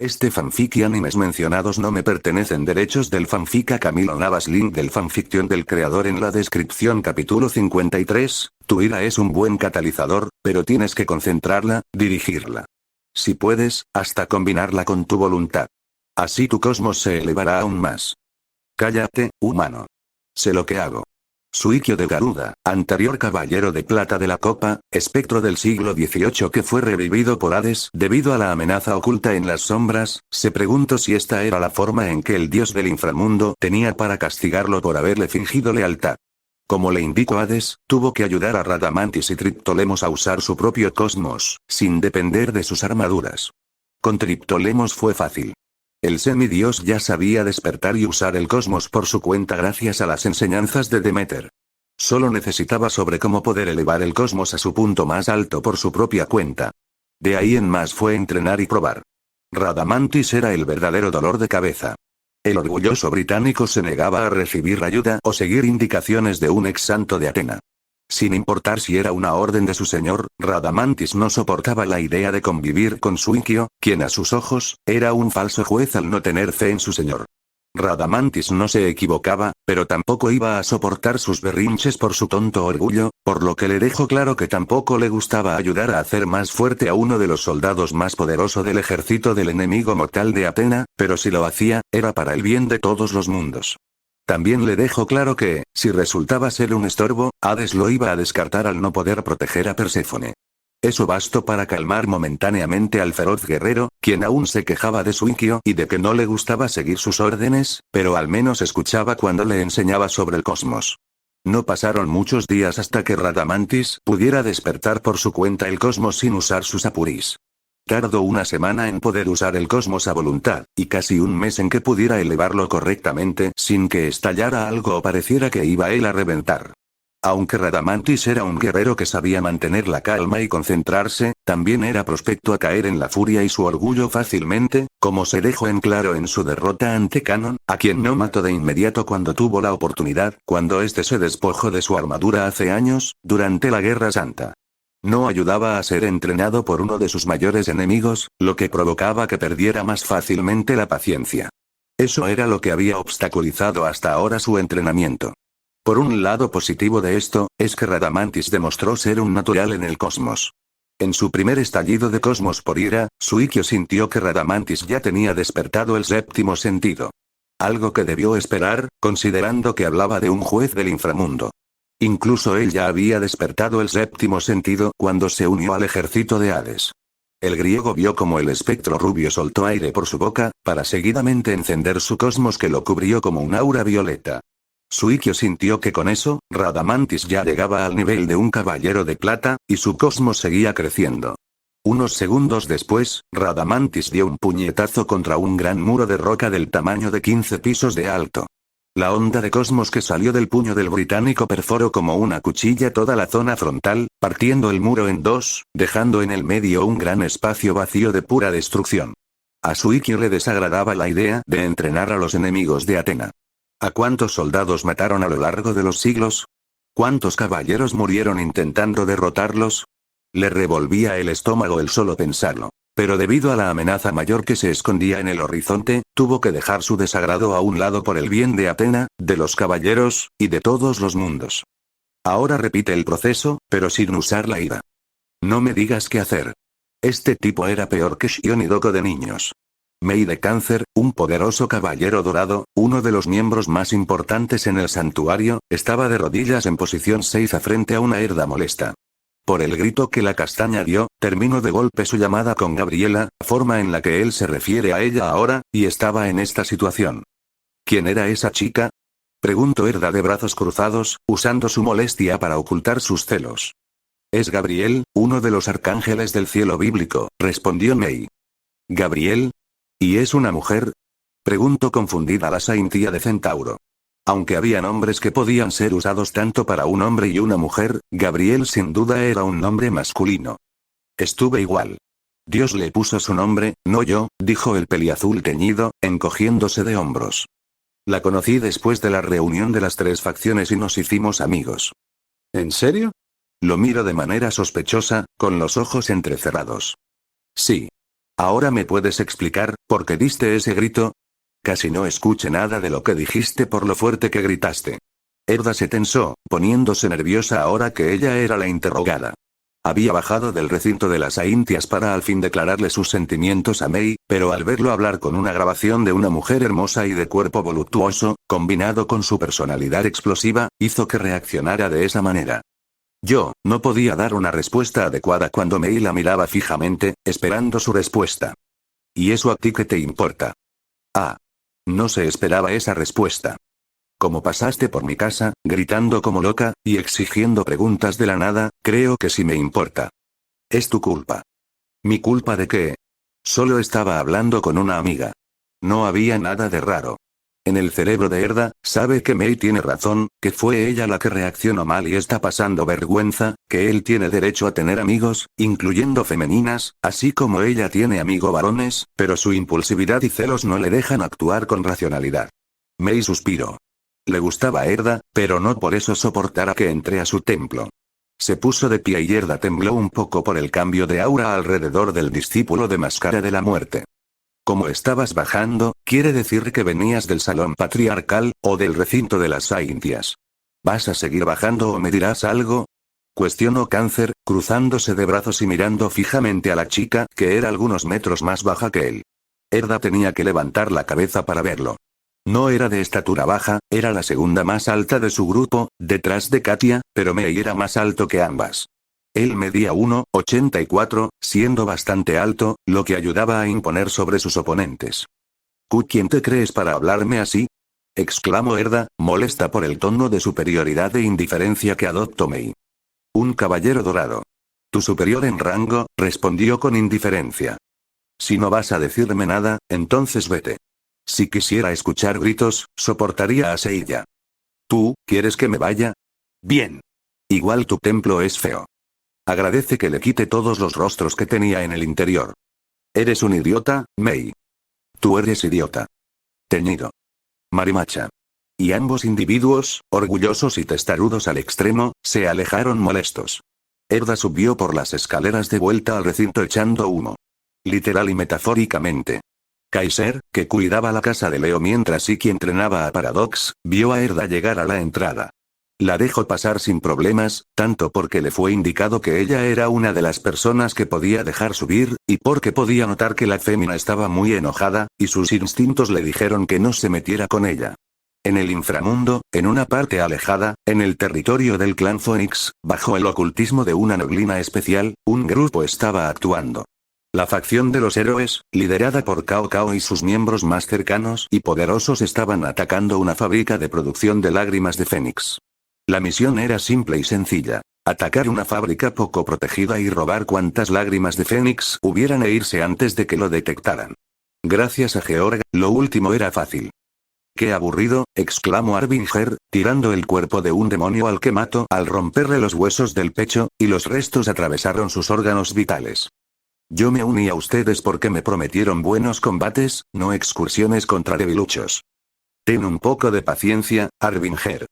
Este fanfic y animes mencionados no me pertenecen. Derechos del fanfic a Camilo Navas. Link del fanfiction del creador en la descripción. Capítulo 53. Tu ira es un buen catalizador, pero tienes que concentrarla, dirigirla. Si puedes, hasta combinarla con tu voluntad. Así tu cosmos se elevará aún más. Cállate, humano. Sé lo que hago. Suikyo de Garuda, anterior caballero de plata de la copa, espectro del siglo XVIII que fue revivido por Hades debido a la amenaza oculta en las sombras, se preguntó si esta era la forma en que el dios del inframundo tenía para castigarlo por haberle fingido lealtad. Como le indicó Hades, tuvo que ayudar a Radamantis y Triptolemos a usar su propio cosmos, sin depender de sus armaduras. Con Triptolemos fue fácil. El semidios ya sabía despertar y usar el cosmos por su cuenta gracias a las enseñanzas de Demeter. Solo necesitaba sobre cómo poder elevar el cosmos a su punto más alto por su propia cuenta. De ahí en más fue entrenar y probar. Radamantis era el verdadero dolor de cabeza. El orgulloso británico se negaba a recibir ayuda o seguir indicaciones de un ex santo de Atena. Sin importar si era una orden de su señor, Radamantis no soportaba la idea de convivir con Suikyo, quien a sus ojos, era un falso juez al no tener fe en su señor. Radamantis no se equivocaba, pero tampoco iba a soportar sus berrinches por su tonto orgullo, por lo que le dejó claro que tampoco le gustaba ayudar a hacer más fuerte a uno de los soldados más poderoso del ejército del enemigo mortal de Atena, pero si lo hacía, era para el bien de todos los mundos. También le dejó claro que, si resultaba ser un estorbo, Hades lo iba a descartar al no poder proteger a Perséfone. Eso bastó para calmar momentáneamente al feroz guerrero, quien aún se quejaba de Suikyo y de que no le gustaba seguir sus órdenes, pero al menos escuchaba cuando le enseñaba sobre el cosmos. No pasaron muchos días hasta que Radamantis pudiera despertar por su cuenta el cosmos sin usar sus apuris. Tardó una semana en poder usar el cosmos a voluntad, y casi un mes en que pudiera elevarlo correctamente sin que estallara algo o pareciera que iba él a reventar. Aunque Radamantis era un guerrero que sabía mantener la calma y concentrarse, también era prospecto a caer en la furia y su orgullo fácilmente, como se dejó en claro en su derrota ante Canon, a quien no mató de inmediato cuando tuvo la oportunidad, cuando este se despojó de su armadura hace años, durante la Guerra Santa. No ayudaba a ser entrenado por uno de sus mayores enemigos, lo que provocaba que perdiera más fácilmente la paciencia. Eso era lo que había obstaculizado hasta ahora su entrenamiento. Por un lado positivo de esto, es que Radamantis demostró ser un natural en el cosmos. En su primer estallido de cosmos por ira, Suikyo sintió que Radamantis ya tenía despertado el séptimo sentido. Algo que debió esperar, considerando que hablaba de un juez del inframundo. Incluso él ya había despertado el séptimo sentido cuando se unió al ejército de Hades. El griego vio como el espectro rubio soltó aire por su boca, para seguidamente encender su cosmos que lo cubrió como un aura violeta. Suikyo sintió que con eso, Radamantis ya llegaba al nivel de un caballero de plata, y su cosmos seguía creciendo. Unos segundos después, Radamantis dio un puñetazo contra un gran muro de roca del tamaño de 15 pisos de alto. La onda de cosmos que salió del puño del británico perforó como una cuchilla toda la zona frontal, partiendo el muro en dos, dejando en el medio un gran espacio vacío de pura destrucción. A Suikyo le desagradaba la idea de entrenar a los enemigos de Atena. ¿A cuántos soldados mataron a lo largo de los siglos? ¿Cuántos caballeros murieron intentando derrotarlos? Le revolvía el estómago el solo pensarlo. Pero debido a la amenaza mayor que se escondía en el horizonte, tuvo que dejar su desagrado a un lado por el bien de Atena, de los caballeros, y de todos los mundos. Ahora repite el proceso, pero sin usar la ira. No me digas qué hacer. Este tipo era peor que Shion y Doko de niños. Mei de Cáncer, un poderoso caballero dorado, uno de los miembros más importantes en el santuario, estaba de rodillas en posición seiza frente a una herda molesta. Por el grito que la castaña dio, terminó de golpe su llamada con Gabriela, forma en la que él se refiere a ella ahora, y estaba en esta situación. ¿Quién era esa chica? Preguntó Herda de brazos cruzados, usando su molestia para ocultar sus celos. Es Gabriel, uno de los arcángeles del cielo bíblico, respondió Mei. ¿Gabriel? ¿Y es una mujer? Preguntó confundida la Saintía de Centauro. Aunque había nombres que podían ser usados tanto para un hombre y una mujer, Gabriel sin duda era un nombre masculino. Estuve igual. Dios le puso su nombre, no yo, dijo el peliazul teñido, encogiéndose de hombros. La conocí después de la reunión de las 3 facciones y nos hicimos amigos. ¿En serio? Lo miro de manera sospechosa, con los ojos entrecerrados. Sí. ¿Ahora me puedes explicar por qué diste ese grito? Casi no escuché nada de lo que dijiste por lo fuerte que gritaste. Erda se tensó, poniéndose nerviosa ahora que ella era la interrogada. Había bajado del recinto de las Aintias para al fin declararle sus sentimientos a Mei, pero al verlo hablar con una grabación de una mujer hermosa y de cuerpo voluptuoso, combinado con su personalidad explosiva, hizo que reaccionara de esa manera. Yo, no podía dar una respuesta adecuada cuando Mei la miraba fijamente, esperando su respuesta. ¿Y eso a ti qué te importa? Ah. No se esperaba esa respuesta. Como pasaste por mi casa, gritando como loca, y exigiendo preguntas de la nada, creo que sí me importa. Es tu culpa. ¿Mi culpa de qué? Solo estaba hablando con una amiga. No había nada de raro. En el cerebro de Erda, sabe que Mei tiene razón, que fue ella la que reaccionó mal y está pasando vergüenza, que él tiene derecho a tener amigos, incluyendo femeninas, así como ella tiene amigos varones, pero su impulsividad y celos no le dejan actuar con racionalidad. Mei suspiró. Le gustaba a Erda, pero no por eso soportara que entre a su templo. Se puso de pie y Erda tembló un poco por el cambio de aura alrededor del discípulo de Máscara de la Muerte. Como estabas bajando, quiere decir que venías del salón patriarcal, o del recinto de las Aintias. ¿Vas a seguir bajando o me dirás algo? Cuestionó Cáncer, cruzándose de brazos y mirando fijamente a la chica, que era algunos metros más baja que él. Erda tenía que levantar la cabeza para verlo. No era de estatura baja, era la segunda más alta de su grupo, detrás de Katia, pero Mei era más alto que ambas. Él medía 1,84, siendo bastante alto, lo que ayudaba a imponer sobre sus oponentes. ¿Quién te crees para hablarme así? Exclamó Erda, molesta por el tono de superioridad e indiferencia que adoptó Mei. Un caballero dorado. Tu superior en rango, respondió con indiferencia. Si no vas a decirme nada, entonces vete. Si quisiera escuchar gritos, soportaría a Seiya. ¿Tú, quieres que me vaya? Bien. Igual tu templo es feo. Agradece que le quite todos los rostros que tenía en el interior. Eres un idiota, Mei. Tú eres idiota. Teñido. Marimacha. Y ambos individuos, orgullosos y testarudos al extremo, se alejaron molestos. Erda subió por las escaleras de vuelta al recinto echando humo. Literal y metafóricamente. Kaiser, que cuidaba la casa de Leo mientras Iki entrenaba a Paradox, vio a Erda llegar a la entrada. La dejó pasar sin problemas, tanto porque le fue indicado que ella era una de las personas que podía dejar subir, y porque podía notar que la fémina estaba muy enojada, y sus instintos le dijeron que no se metiera con ella. En el inframundo, en una parte alejada, en el territorio del clan Phoenix, bajo el ocultismo de una neblina especial, un grupo estaba actuando. La facción de los héroes, liderada por Cao Cao y sus miembros más cercanos y poderosos estaban atacando una fábrica de producción de lágrimas de Fénix. La misión era simple y sencilla. Atacar una fábrica poco protegida y robar cuantas lágrimas de Fénix hubieran e irse antes de que lo detectaran. Gracias a Georg, lo último era fácil. ¡Qué aburrido!, exclamó Arbinger, tirando el cuerpo de un demonio al que mató al romperle los huesos del pecho, y los restos atravesaron sus órganos vitales. Yo me uní a ustedes porque me prometieron buenos combates, no excursiones contra debiluchos. Ten un poco de paciencia, Arbinger.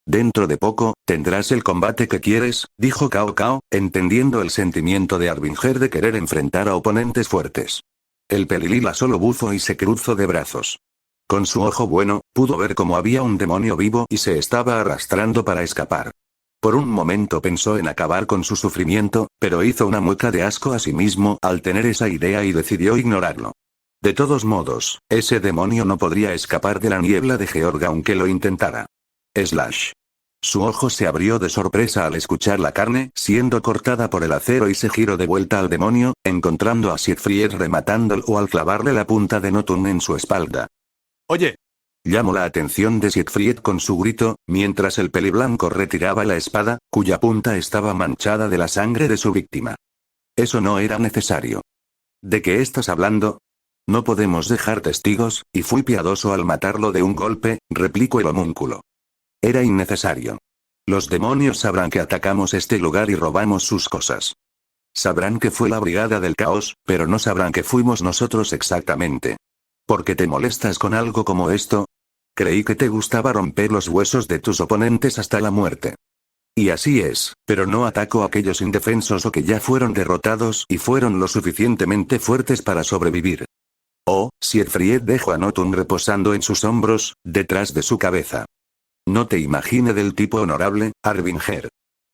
Dentro de poco, tendrás el combate que quieres, dijo Cao Cao, entendiendo el sentimiento de Arbinger de querer enfrentar a oponentes fuertes. El pelilila solo buzó y se cruzó de brazos. Con su ojo bueno, pudo ver cómo había un demonio vivo y se estaba arrastrando para escapar. Por un momento pensó en acabar con su sufrimiento, pero hizo una mueca de asco a sí mismo al tener esa idea y decidió ignorarlo. De todos modos, ese demonio no podría escapar de la niebla de Georg aunque lo intentara. Slash. Su ojo se abrió de sorpresa al escuchar la carne siendo cortada por el acero y se giró de vuelta al demonio, encontrando a Siegfried rematándolo al clavarle la punta de Notun en su espalda. «Oye». Llamó la atención de Siegfried con su grito, mientras el peliblanco retiraba la espada, cuya punta estaba manchada de la sangre de su víctima. Eso no era necesario. ¿De qué estás hablando? No podemos dejar testigos, y fui piadoso al matarlo de un golpe, replicó el homúnculo. Era innecesario. Los demonios sabrán que atacamos este lugar y robamos sus cosas. Sabrán que fue la Brigada del Caos, pero no sabrán que fuimos nosotros exactamente. ¿Por qué te molestas con algo como esto? Creí que te gustaba romper los huesos de tus oponentes hasta la muerte. Y así es, pero no ataco a aquellos indefensos o que ya fueron derrotados y fueron lo suficientemente fuertes para sobrevivir. Oh, Siegfried dejó a Nothung reposando en sus hombros, detrás de su cabeza. No te imagine del tipo honorable, Arvinger.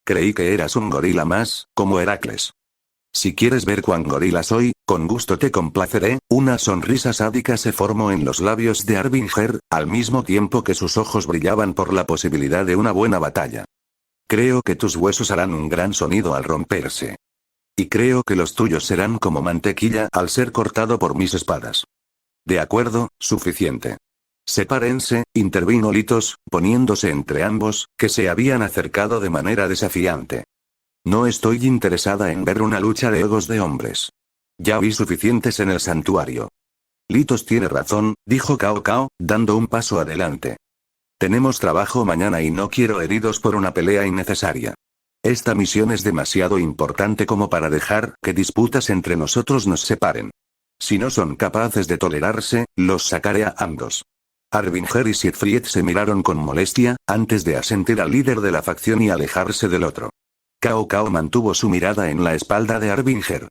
Creí que eras un gorila más, como Heracles. Si quieres ver cuán gorila soy, con gusto te complaceré. Una sonrisa sádica se formó en los labios de Arvinger, al mismo tiempo que sus ojos brillaban por la posibilidad de una buena batalla. Creo que tus huesos harán un gran sonido al romperse. Y creo que los tuyos serán como mantequilla al ser cortado por mis espadas. De acuerdo, suficiente. Sepárense, intervino Litos, poniéndose entre ambos, que se habían acercado de manera desafiante. No estoy interesada en ver una lucha de egos de hombres. Ya vi suficientes en el santuario. Litos tiene razón, dijo Cao Cao, dando un paso adelante. Tenemos trabajo mañana y no quiero heridos por una pelea innecesaria. Esta misión es demasiado importante como para dejar que disputas entre nosotros nos separen. Si no son capaces de tolerarse, los sacaré a ambos. Arvinger y Siegfried se miraron con molestia, antes de asentir al líder de la facción y alejarse del otro. Cao Cao mantuvo su mirada en la espalda de Arvinger.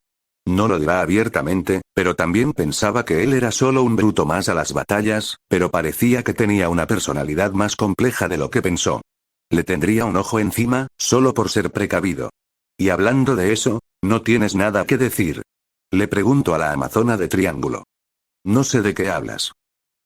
No lo dirá abiertamente, pero también pensaba que él era solo un bruto más a las batallas, pero parecía que tenía una personalidad más compleja de lo que pensó. Le tendría un ojo encima, solo por ser precavido. Y hablando de eso, ¿no tienes nada que decir? Le pregunto a la amazona de Triángulo. No sé de qué hablas.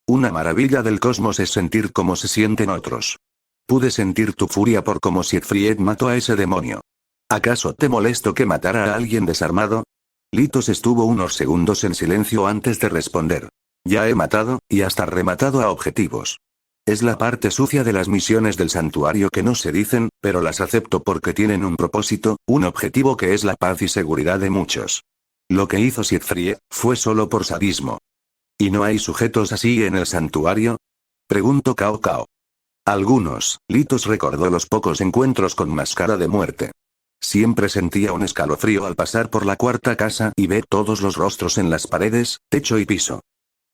Una maravilla del cosmos es sentir cómo se sienten otros. Pude sentir tu furia por cómo Siegfried mató a ese demonio. ¿Acaso te molesto que matara a alguien desarmado? Litos estuvo unos segundos en silencio antes de responder. Ya he matado, y hasta rematado a objetivos. Es la parte sucia de las misiones del santuario que no se dicen, pero las acepto porque tienen un propósito, un objetivo que es la paz y seguridad de muchos. Lo que hizo Siegfried, fue solo por sadismo. ¿Y no hay sujetos así en el santuario? Preguntó Cao Cao. Algunos, Litos recordó los pocos encuentros con máscara de muerte. Siempre sentía un escalofrío al pasar por la cuarta casa y ver todos los rostros en las paredes, techo y piso.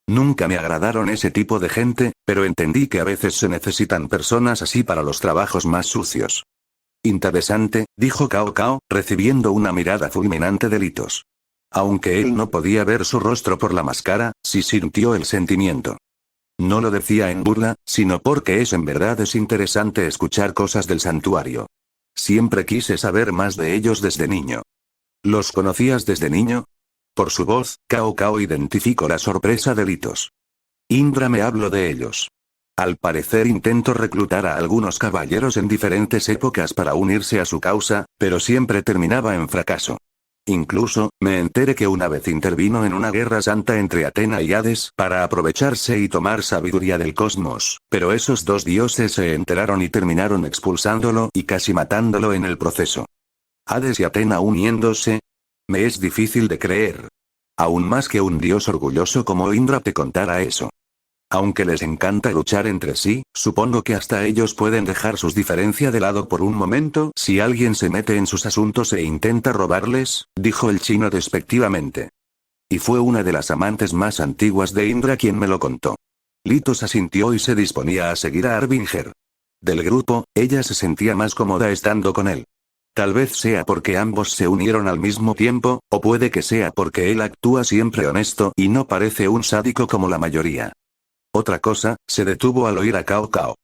Nunca me agradaron ese tipo de gente, pero entendí que a veces se necesitan personas así para los trabajos más sucios. Interesante, dijo Cao Cao, recibiendo una mirada fulminante de Litos. Aunque él no podía ver su rostro por la máscara, sí sintió el sentimiento. No lo decía en burla, sino porque en verdad es interesante escuchar cosas del santuario. Siempre quise saber más de ellos desde niño. ¿Los conocías desde niño? Por su voz, Cao Cao identificó la sorpresa de Litos. Indra me habló de ellos. Al parecer intentó reclutar a algunos caballeros en diferentes épocas para unirse a su causa, pero siempre terminaba en fracaso. Incluso, me enteré que una vez intervino en una guerra santa entre Atena y Hades para aprovecharse y tomar sabiduría del cosmos, pero esos dos dioses se enteraron y terminaron expulsándolo y casi matándolo en el proceso. Hades y Atena uniéndose. Me es difícil de creer. Aún más que un dios orgulloso como Indra te contara eso. Aunque les encanta luchar entre sí, supongo que hasta ellos pueden dejar sus diferencias de lado por un momento si alguien se mete en sus asuntos e intenta robarles, dijo el chino despectivamente. Y fue una de las amantes más antiguas de Indra quien me lo contó. Litos asintió y se disponía a seguir a Arvinger. Del grupo, ella se sentía más cómoda estando con él. Tal vez sea porque ambos se unieron al mismo tiempo, o puede que sea porque él actúa siempre honesto y no parece un sádico como la mayoría. Otra cosa, se detuvo al oír a Cao Cao.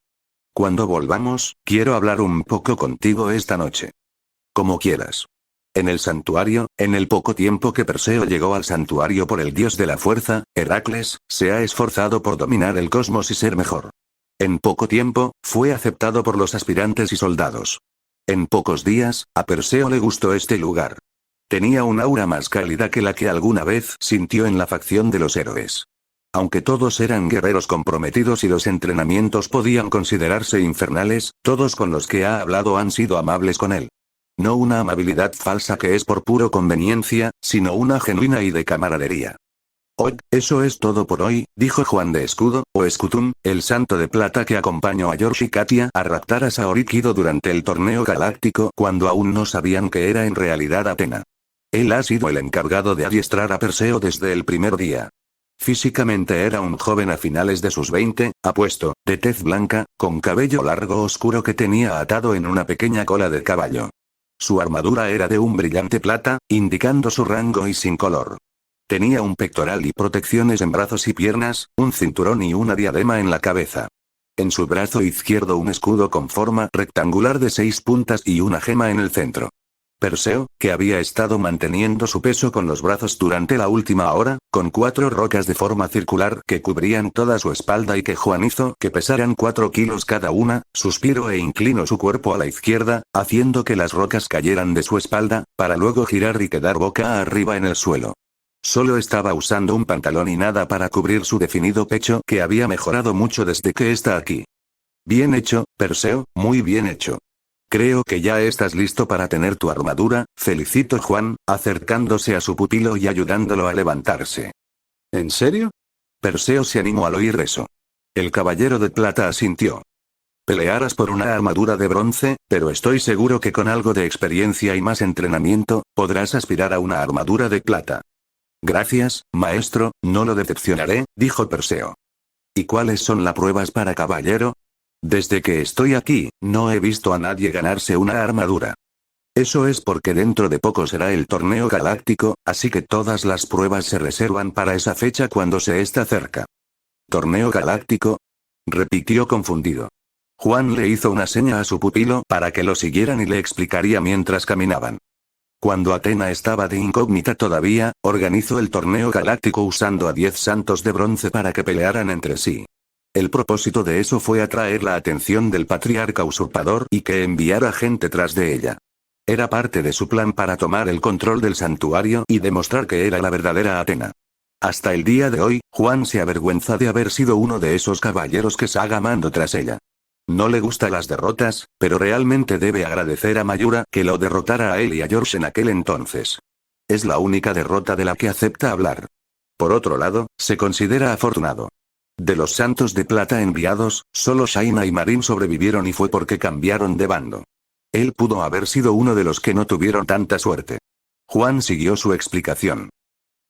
Cuando volvamos, quiero hablar un poco contigo esta noche. Como quieras. En el santuario, en el poco tiempo que Perseo llegó al santuario por el dios de la fuerza, Heracles, se ha esforzado por dominar el cosmos y ser mejor. En poco tiempo, fue aceptado por los aspirantes y soldados. En pocos días, a Perseo le gustó este lugar. Tenía un aura más cálida que la que alguna vez sintió en la facción de los héroes. Aunque todos eran guerreros comprometidos y los entrenamientos podían considerarse infernales, todos con los que ha hablado han sido amables con él. No una amabilidad falsa que es por puro conveniencia, sino una genuina y de camaradería. Eso es todo por hoy, dijo Juan de Escudo, o Escutum, el santo de plata que acompañó a George y Katia a raptar a Saori Kido durante el torneo galáctico cuando aún no sabían que era en realidad Atena. Él ha sido el encargado de adiestrar a Perseo desde el primer día. Físicamente era un joven a finales de sus 20, apuesto, de tez blanca, con cabello largo oscuro que tenía atado en una pequeña cola de caballo. Su armadura era de un brillante plata, indicando su rango y sin color. Tenía un pectoral y protecciones en brazos y piernas, un cinturón y una diadema en la cabeza. En su brazo izquierdo un escudo con forma rectangular de 6 puntas y una gema en el centro. Perseo, que había estado manteniendo su peso con los brazos durante la última hora, con 4 rocas de forma circular que cubrían toda su espalda y que Juan hizo que pesaran 4 kilos cada una, suspiró e inclinó su cuerpo a la izquierda, haciendo que las rocas cayeran de su espalda, para luego girar y quedar boca arriba en el suelo. Solo estaba usando un pantalón y nada para cubrir su definido pecho que había mejorado mucho desde que está aquí. Bien hecho, Perseo, muy bien hecho. Creo que ya estás listo para tener tu armadura, felicitó Juan, acercándose a su pupilo y ayudándolo a levantarse. ¿En serio? Perseo se animó al oír eso. El caballero de plata asintió. Pelearás por una armadura de bronce, pero estoy seguro que con algo de experiencia y más entrenamiento, podrás aspirar a una armadura de plata. Gracias, maestro, no lo decepcionaré, dijo Perseo. ¿Y cuáles son las pruebas para caballero? Desde que estoy aquí, no he visto a nadie ganarse una armadura. Eso es porque dentro de poco será el torneo galáctico, así que todas las pruebas se reservan para esa fecha cuando se está cerca. ¿Torneo galáctico? Repitió confundido. Juan le hizo una seña a su pupilo para que lo siguieran y le explicaría mientras caminaban. Cuando Atena estaba de incógnita todavía, organizó el torneo galáctico usando a 10 santos de bronce para que pelearan entre sí. El propósito de eso fue atraer la atención del patriarca usurpador y que enviara gente tras de ella. Era parte de su plan para tomar el control del santuario y demostrar que era la verdadera Atena. Hasta el día de hoy, Juan se avergüenza de haber sido uno de esos caballeros que Saga mandó tras ella. No le gustan las derrotas, pero realmente debe agradecer a Mayura que lo derrotara a él y a George en aquel entonces. Es la única derrota de la que acepta hablar. Por otro lado, se considera afortunado. De los santos de plata enviados, solo Shaina y Marin sobrevivieron y fue porque cambiaron de bando. Él pudo haber sido uno de los que no tuvieron tanta suerte. Juan siguió su explicación.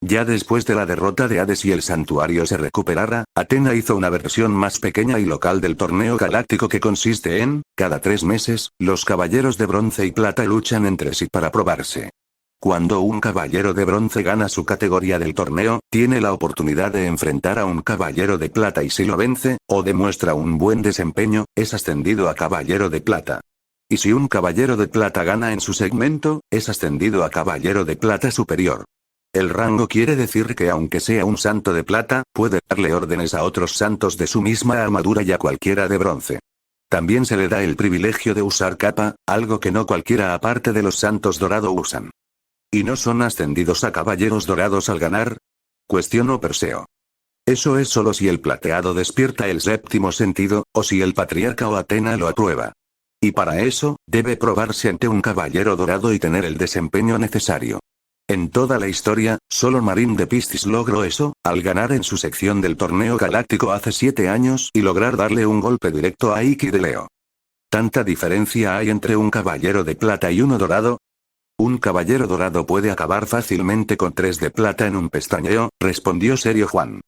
Ya después de la derrota de Hades y el santuario se recuperara, Atena hizo una versión más pequeña y local del torneo galáctico que consiste en, cada 3 meses, los caballeros de bronce y plata luchan entre sí para probarse. Cuando un caballero de bronce gana su categoría del torneo, tiene la oportunidad de enfrentar a un caballero de plata y si lo vence, o demuestra un buen desempeño, es ascendido a caballero de plata. Y si un caballero de plata gana en su segmento, es ascendido a caballero de plata superior. El rango quiere decir que aunque sea un santo de plata, puede darle órdenes a otros santos de su misma armadura y a cualquiera de bronce. También se le da el privilegio de usar capa, algo que no cualquiera aparte de los santos dorado usan. ¿Y no son ascendidos a caballeros dorados al ganar? Cuestionó Perseo. Eso es solo si el plateado despierta el séptimo sentido, o si el patriarca o Atena lo aprueba. Y para eso, debe probarse ante un caballero dorado y tener el desempeño necesario. En toda la historia, solo Marín de Piscis logró eso, al ganar en su sección del torneo galáctico hace 7 años y lograr darle un golpe directo a Iki de Leo. ¿Tanta diferencia hay entre un caballero de plata y uno dorado? Un caballero dorado puede acabar fácilmente con 3 de plata en un pestañeo, respondió serio Juan.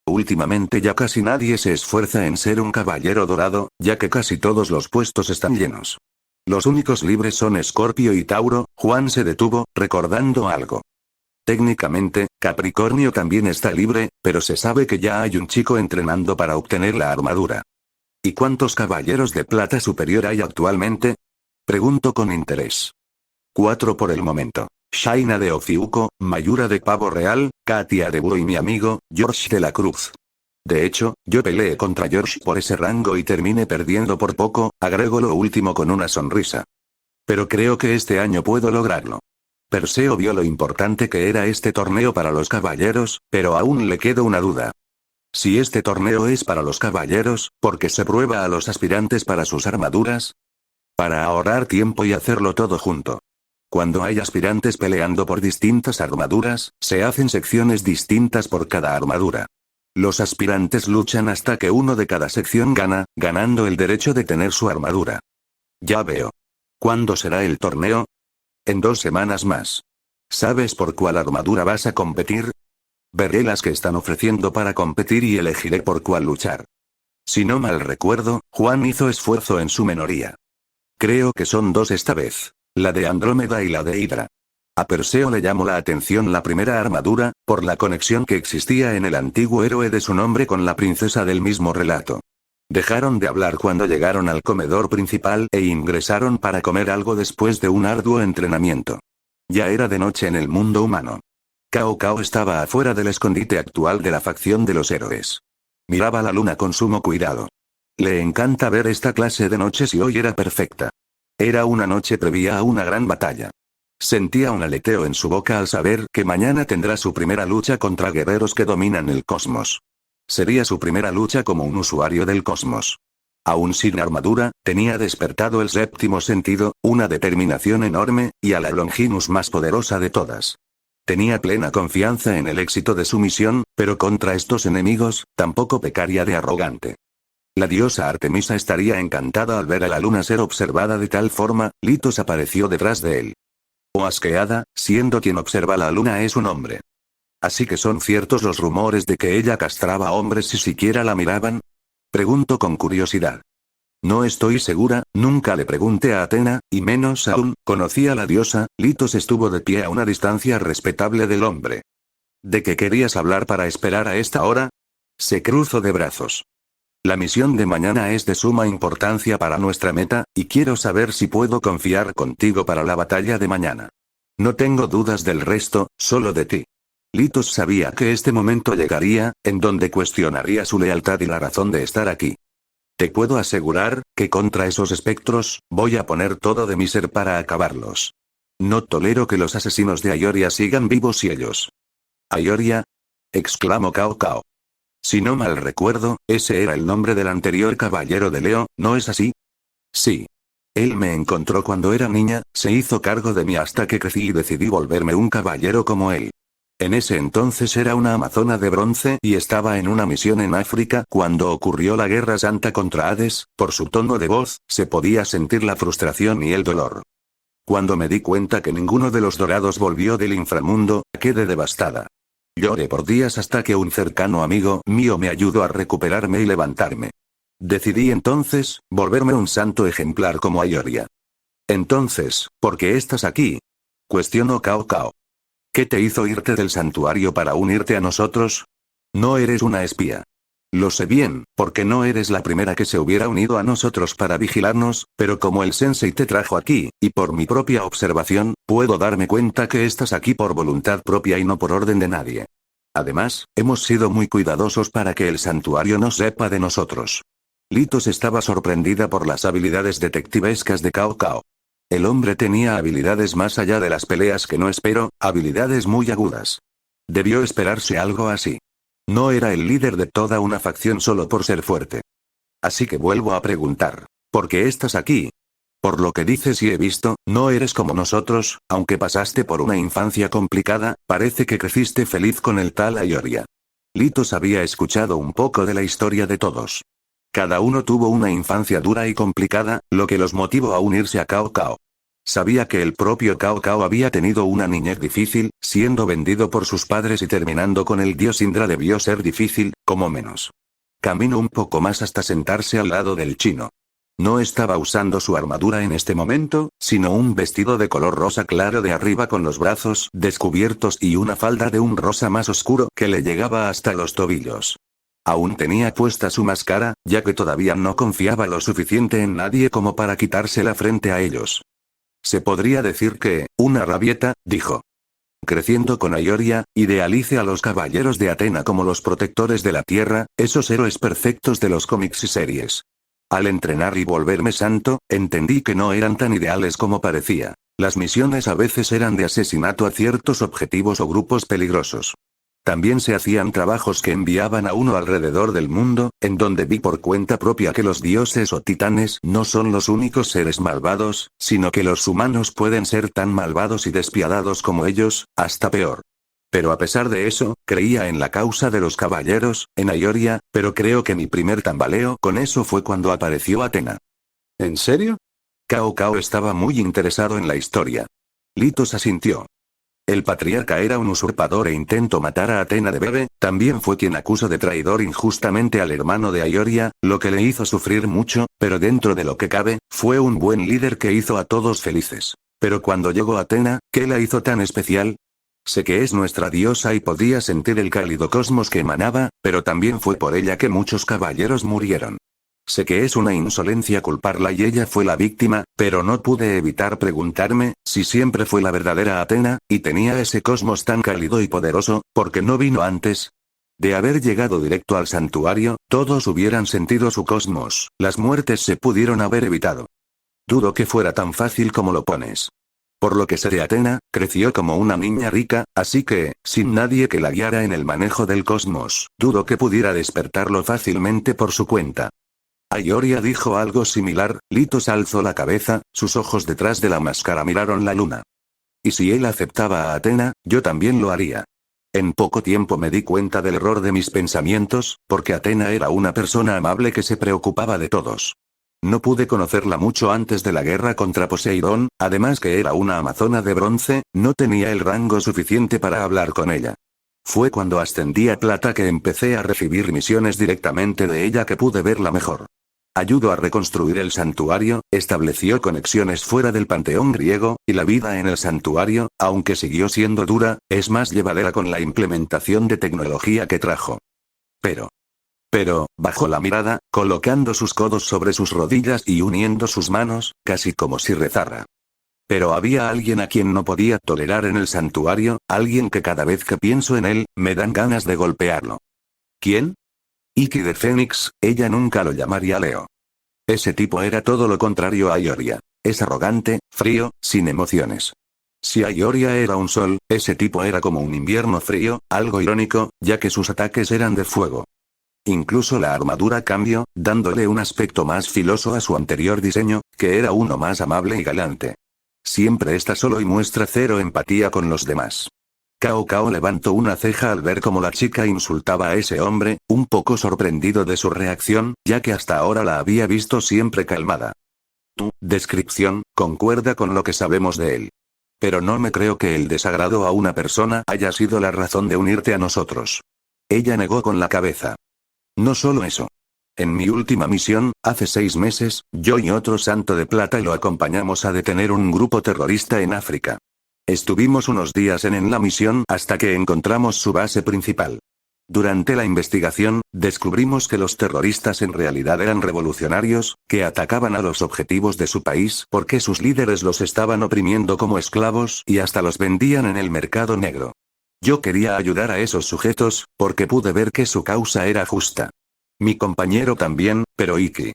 Últimamente ya casi nadie se esfuerza en ser un caballero dorado, ya que casi todos los puestos están llenos. Los únicos libres son Escorpio y Tauro. Juan se detuvo, recordando algo. Técnicamente, Capricornio también está libre, pero se sabe que ya hay un chico entrenando para obtener la armadura. ¿Y cuántos caballeros de plata superior hay actualmente? Pregunto con interés. 4 por el momento. Shaina de Ofiuco, Mayura de Pavo Real, Katia de Búho y mi amigo, George de la Cruz. De hecho, yo peleé contra George por ese rango y terminé perdiendo por poco, agregó lo último con una sonrisa. Pero creo que este año puedo lograrlo. Perseo vio lo importante que era este torneo para los caballeros, pero aún le queda una duda. Si este torneo es para los caballeros, ¿por qué se prueba a los aspirantes para sus armaduras? Para ahorrar tiempo y hacerlo todo junto. Cuando hay aspirantes peleando por distintas armaduras, se hacen secciones distintas por cada armadura. Los aspirantes luchan hasta que uno de cada sección gana, ganando el derecho de tener su armadura. Ya veo. ¿Cuándo será el torneo? En 2 semanas más. ¿Sabes por cuál armadura vas a competir? Veré las que están ofreciendo para competir y elegiré por cuál luchar. Si no mal recuerdo, Juan hizo esfuerzo en su menoría. Creo que son dos esta vez. La de Andrómeda y la de Hidra. A Perseo le llamó la atención la primera armadura, por la conexión que existía en el antiguo héroe de su nombre con la princesa del mismo relato. Dejaron de hablar cuando llegaron al comedor principal e ingresaron para comer algo después de un arduo entrenamiento. Ya era de noche en el mundo humano. Cao Cao estaba afuera del escondite actual de la facción de los héroes. Miraba la luna con sumo cuidado. Le encanta ver esta clase de noches y hoy era perfecta. Era una noche previa a una gran batalla. Sentía un aleteo en su boca al saber que mañana tendrá su primera lucha contra guerreros que dominan el cosmos. Sería su primera lucha como un usuario del cosmos. Aún sin armadura, tenía despertado el séptimo sentido, una determinación enorme, y a la Longinus más poderosa de todas. Tenía plena confianza en el éxito de su misión, pero contra estos enemigos, tampoco pecaría de arrogante. La diosa Artemisa estaría encantada al ver a la luna ser observada de tal forma. Litos apareció detrás de él. O asqueada, siendo quien observa la luna es un hombre. ¿Así que son ciertos los rumores de que ella castraba a hombres si siquiera la miraban? Pregunto con curiosidad. No estoy segura, nunca le pregunté a Atena, y menos aún, conocí a la diosa. Litos estuvo de pie a una distancia respetable del hombre. ¿De qué querías hablar para esperar a esta hora? Se cruzó de brazos. La misión de mañana es de suma importancia para nuestra meta, y quiero saber si puedo confiar contigo para la batalla de mañana. No tengo dudas del resto, solo de ti. Litos sabía que este momento llegaría, en donde cuestionaría su lealtad y la razón de estar aquí. Te puedo asegurar, que contra esos espectros, voy a poner todo de mi ser para acabarlos. No tolero que los asesinos de Aioria sigan vivos y ellos. ¿Aioria? Exclamó Cao Cao. Si no mal recuerdo, ese era el nombre del anterior caballero de Leo, ¿no es así? Sí. Él me encontró cuando era niña, se hizo cargo de mí hasta que crecí y decidí volverme un caballero como él. En ese entonces era una amazona de bronce y estaba en una misión en África cuando ocurrió la Guerra Santa contra Hades. Por su tono de voz, se podía sentir la frustración y el dolor. Cuando me di cuenta que ninguno de los dorados volvió del inframundo, quedé devastada. Lloré por días hasta que un cercano amigo mío me ayudó a recuperarme y levantarme. Decidí entonces, volverme un santo ejemplar como Aioria. Entonces, ¿por qué estás aquí? Cuestionó Cao Cao. ¿Qué te hizo irte del santuario para unirte a nosotros? No eres una espía. Lo sé bien, porque no eres la primera que se hubiera unido a nosotros para vigilarnos, pero como el sensei te trajo aquí, y por mi propia observación, puedo darme cuenta que estás aquí por voluntad propia y no por orden de nadie. Además, hemos sido muy cuidadosos para que el santuario no sepa de nosotros. Litos estaba sorprendida por las habilidades detectivescas de Cao Cao. El hombre tenía habilidades más allá de las peleas que no espero, habilidades muy agudas. Debió esperarse algo así. No era el líder de toda una facción solo por ser fuerte. Así que vuelvo a preguntar, ¿por qué estás aquí? Por lo que dices y he visto, no eres como nosotros, aunque pasaste por una infancia complicada, parece que creciste feliz con el tal Aioria. Litos había escuchado un poco de la historia de todos. Cada uno tuvo una infancia dura y complicada, lo que los motivó a unirse a Cao Cao. Sabía que el propio Cao Cao había tenido una niñez difícil, siendo vendido por sus padres y terminando con el dios Indra debió ser difícil, como menos. Caminó un poco más hasta sentarse al lado del chino. No estaba usando su armadura en este momento, sino un vestido de color rosa claro de arriba con los brazos descubiertos y una falda de un rosa más oscuro que le llegaba hasta los tobillos. Aún tenía puesta su máscara, ya que todavía no confiaba lo suficiente en nadie como para quitársela frente a ellos. Se podría decir que, una rabieta, dijo. Creciendo con Aioria, idealice a los caballeros de Atena como los protectores de la tierra, esos héroes perfectos de los cómics y series. Al entrenar y volverme santo, entendí que no eran tan ideales como parecía. Las misiones a veces eran de asesinato a ciertos objetivos o grupos peligrosos. También se hacían trabajos que enviaban a uno alrededor del mundo, en donde vi por cuenta propia que los dioses o titanes no son los únicos seres malvados, sino que los humanos pueden ser tan malvados y despiadados como ellos, hasta peor. Pero a pesar de eso, creía en la causa de los caballeros, en Aioria, pero creo que mi primer tambaleo con eso fue cuando apareció Atena. ¿En serio? Cao Cao estaba muy interesado en la historia. Litos asintió. El patriarca era un usurpador e intentó matar a Athena de bebé, también fue quien acusó de traidor injustamente al hermano de Aioria, lo que le hizo sufrir mucho, pero dentro de lo que cabe, fue un buen líder que hizo a todos felices. Pero cuando llegó Athena, ¿qué la hizo tan especial? Sé que es nuestra diosa y podía sentir el cálido cosmos que emanaba, pero también fue por ella que muchos caballeros murieron. Sé que es una insolencia culparla y ella fue la víctima, pero no pude evitar preguntarme, si siempre fue la verdadera Athena, y tenía ese cosmos tan cálido y poderoso, ¿por qué no vino antes? De haber llegado directo al santuario, todos hubieran sentido su cosmos, las muertes se pudieron haber evitado. Dudo que fuera tan fácil como lo pones. Por lo que sé de Athena, creció como una niña rica, así que, sin nadie que la guiara en el manejo del cosmos, dudo que pudiera despertarlo fácilmente por su cuenta. Aioria dijo algo similar, Litos alzó la cabeza, sus ojos detrás de la máscara miraron la luna. Y si él aceptaba a Athena, yo también lo haría. En poco tiempo me di cuenta del error de mis pensamientos, porque Athena era una persona amable que se preocupaba de todos. No pude conocerla mucho antes de la guerra contra Poseidón, además que era una amazona de bronce, no tenía el rango suficiente para hablar con ella. Fue cuando ascendí a plata que empecé a recibir misiones directamente de ella que pude verla mejor. Ayudó a reconstruir el santuario, estableció conexiones fuera del panteón griego, y la vida en el santuario, aunque siguió siendo dura, es más llevadera con la implementación de tecnología que trajo. Pero, bajó la mirada, colocando sus codos sobre sus rodillas y uniendo sus manos, casi como si rezara. Pero había alguien a quien no podía tolerar en el santuario, alguien que cada vez que pienso en él, me dan ganas de golpearlo. ¿Quién? Iki de Fénix, ella nunca lo llamaría Leo. Ese tipo era todo lo contrario a Aioria. Es arrogante, frío, sin emociones. Si Aioria era un sol, ese tipo era como un invierno frío, algo irónico, ya que sus ataques eran de fuego. Incluso la armadura cambió, dándole un aspecto más filoso a su anterior diseño, que era uno más amable y galante. Siempre está solo y muestra cero empatía con los demás. Cao Cao levantó una ceja al ver cómo la chica insultaba a ese hombre, un poco sorprendido de su reacción, ya que hasta ahora la había visto siempre calmada. Tu descripción concuerda con lo que sabemos de él. Pero no me creo que el desagrado a una persona haya sido la razón de unirte a nosotros. Ella negó con la cabeza. No solo eso. En mi última misión, hace 6 meses, yo y otro santo de plata lo acompañamos a detener un grupo terrorista en África. Estuvimos unos días en la misión hasta que encontramos su base principal. Durante la investigación, descubrimos que los terroristas en realidad eran revolucionarios, que atacaban a los objetivos de su país porque sus líderes los estaban oprimiendo como esclavos y hasta los vendían en el mercado negro. Yo quería ayudar a esos sujetos, porque pude ver que su causa era justa. Mi compañero también, pero Iki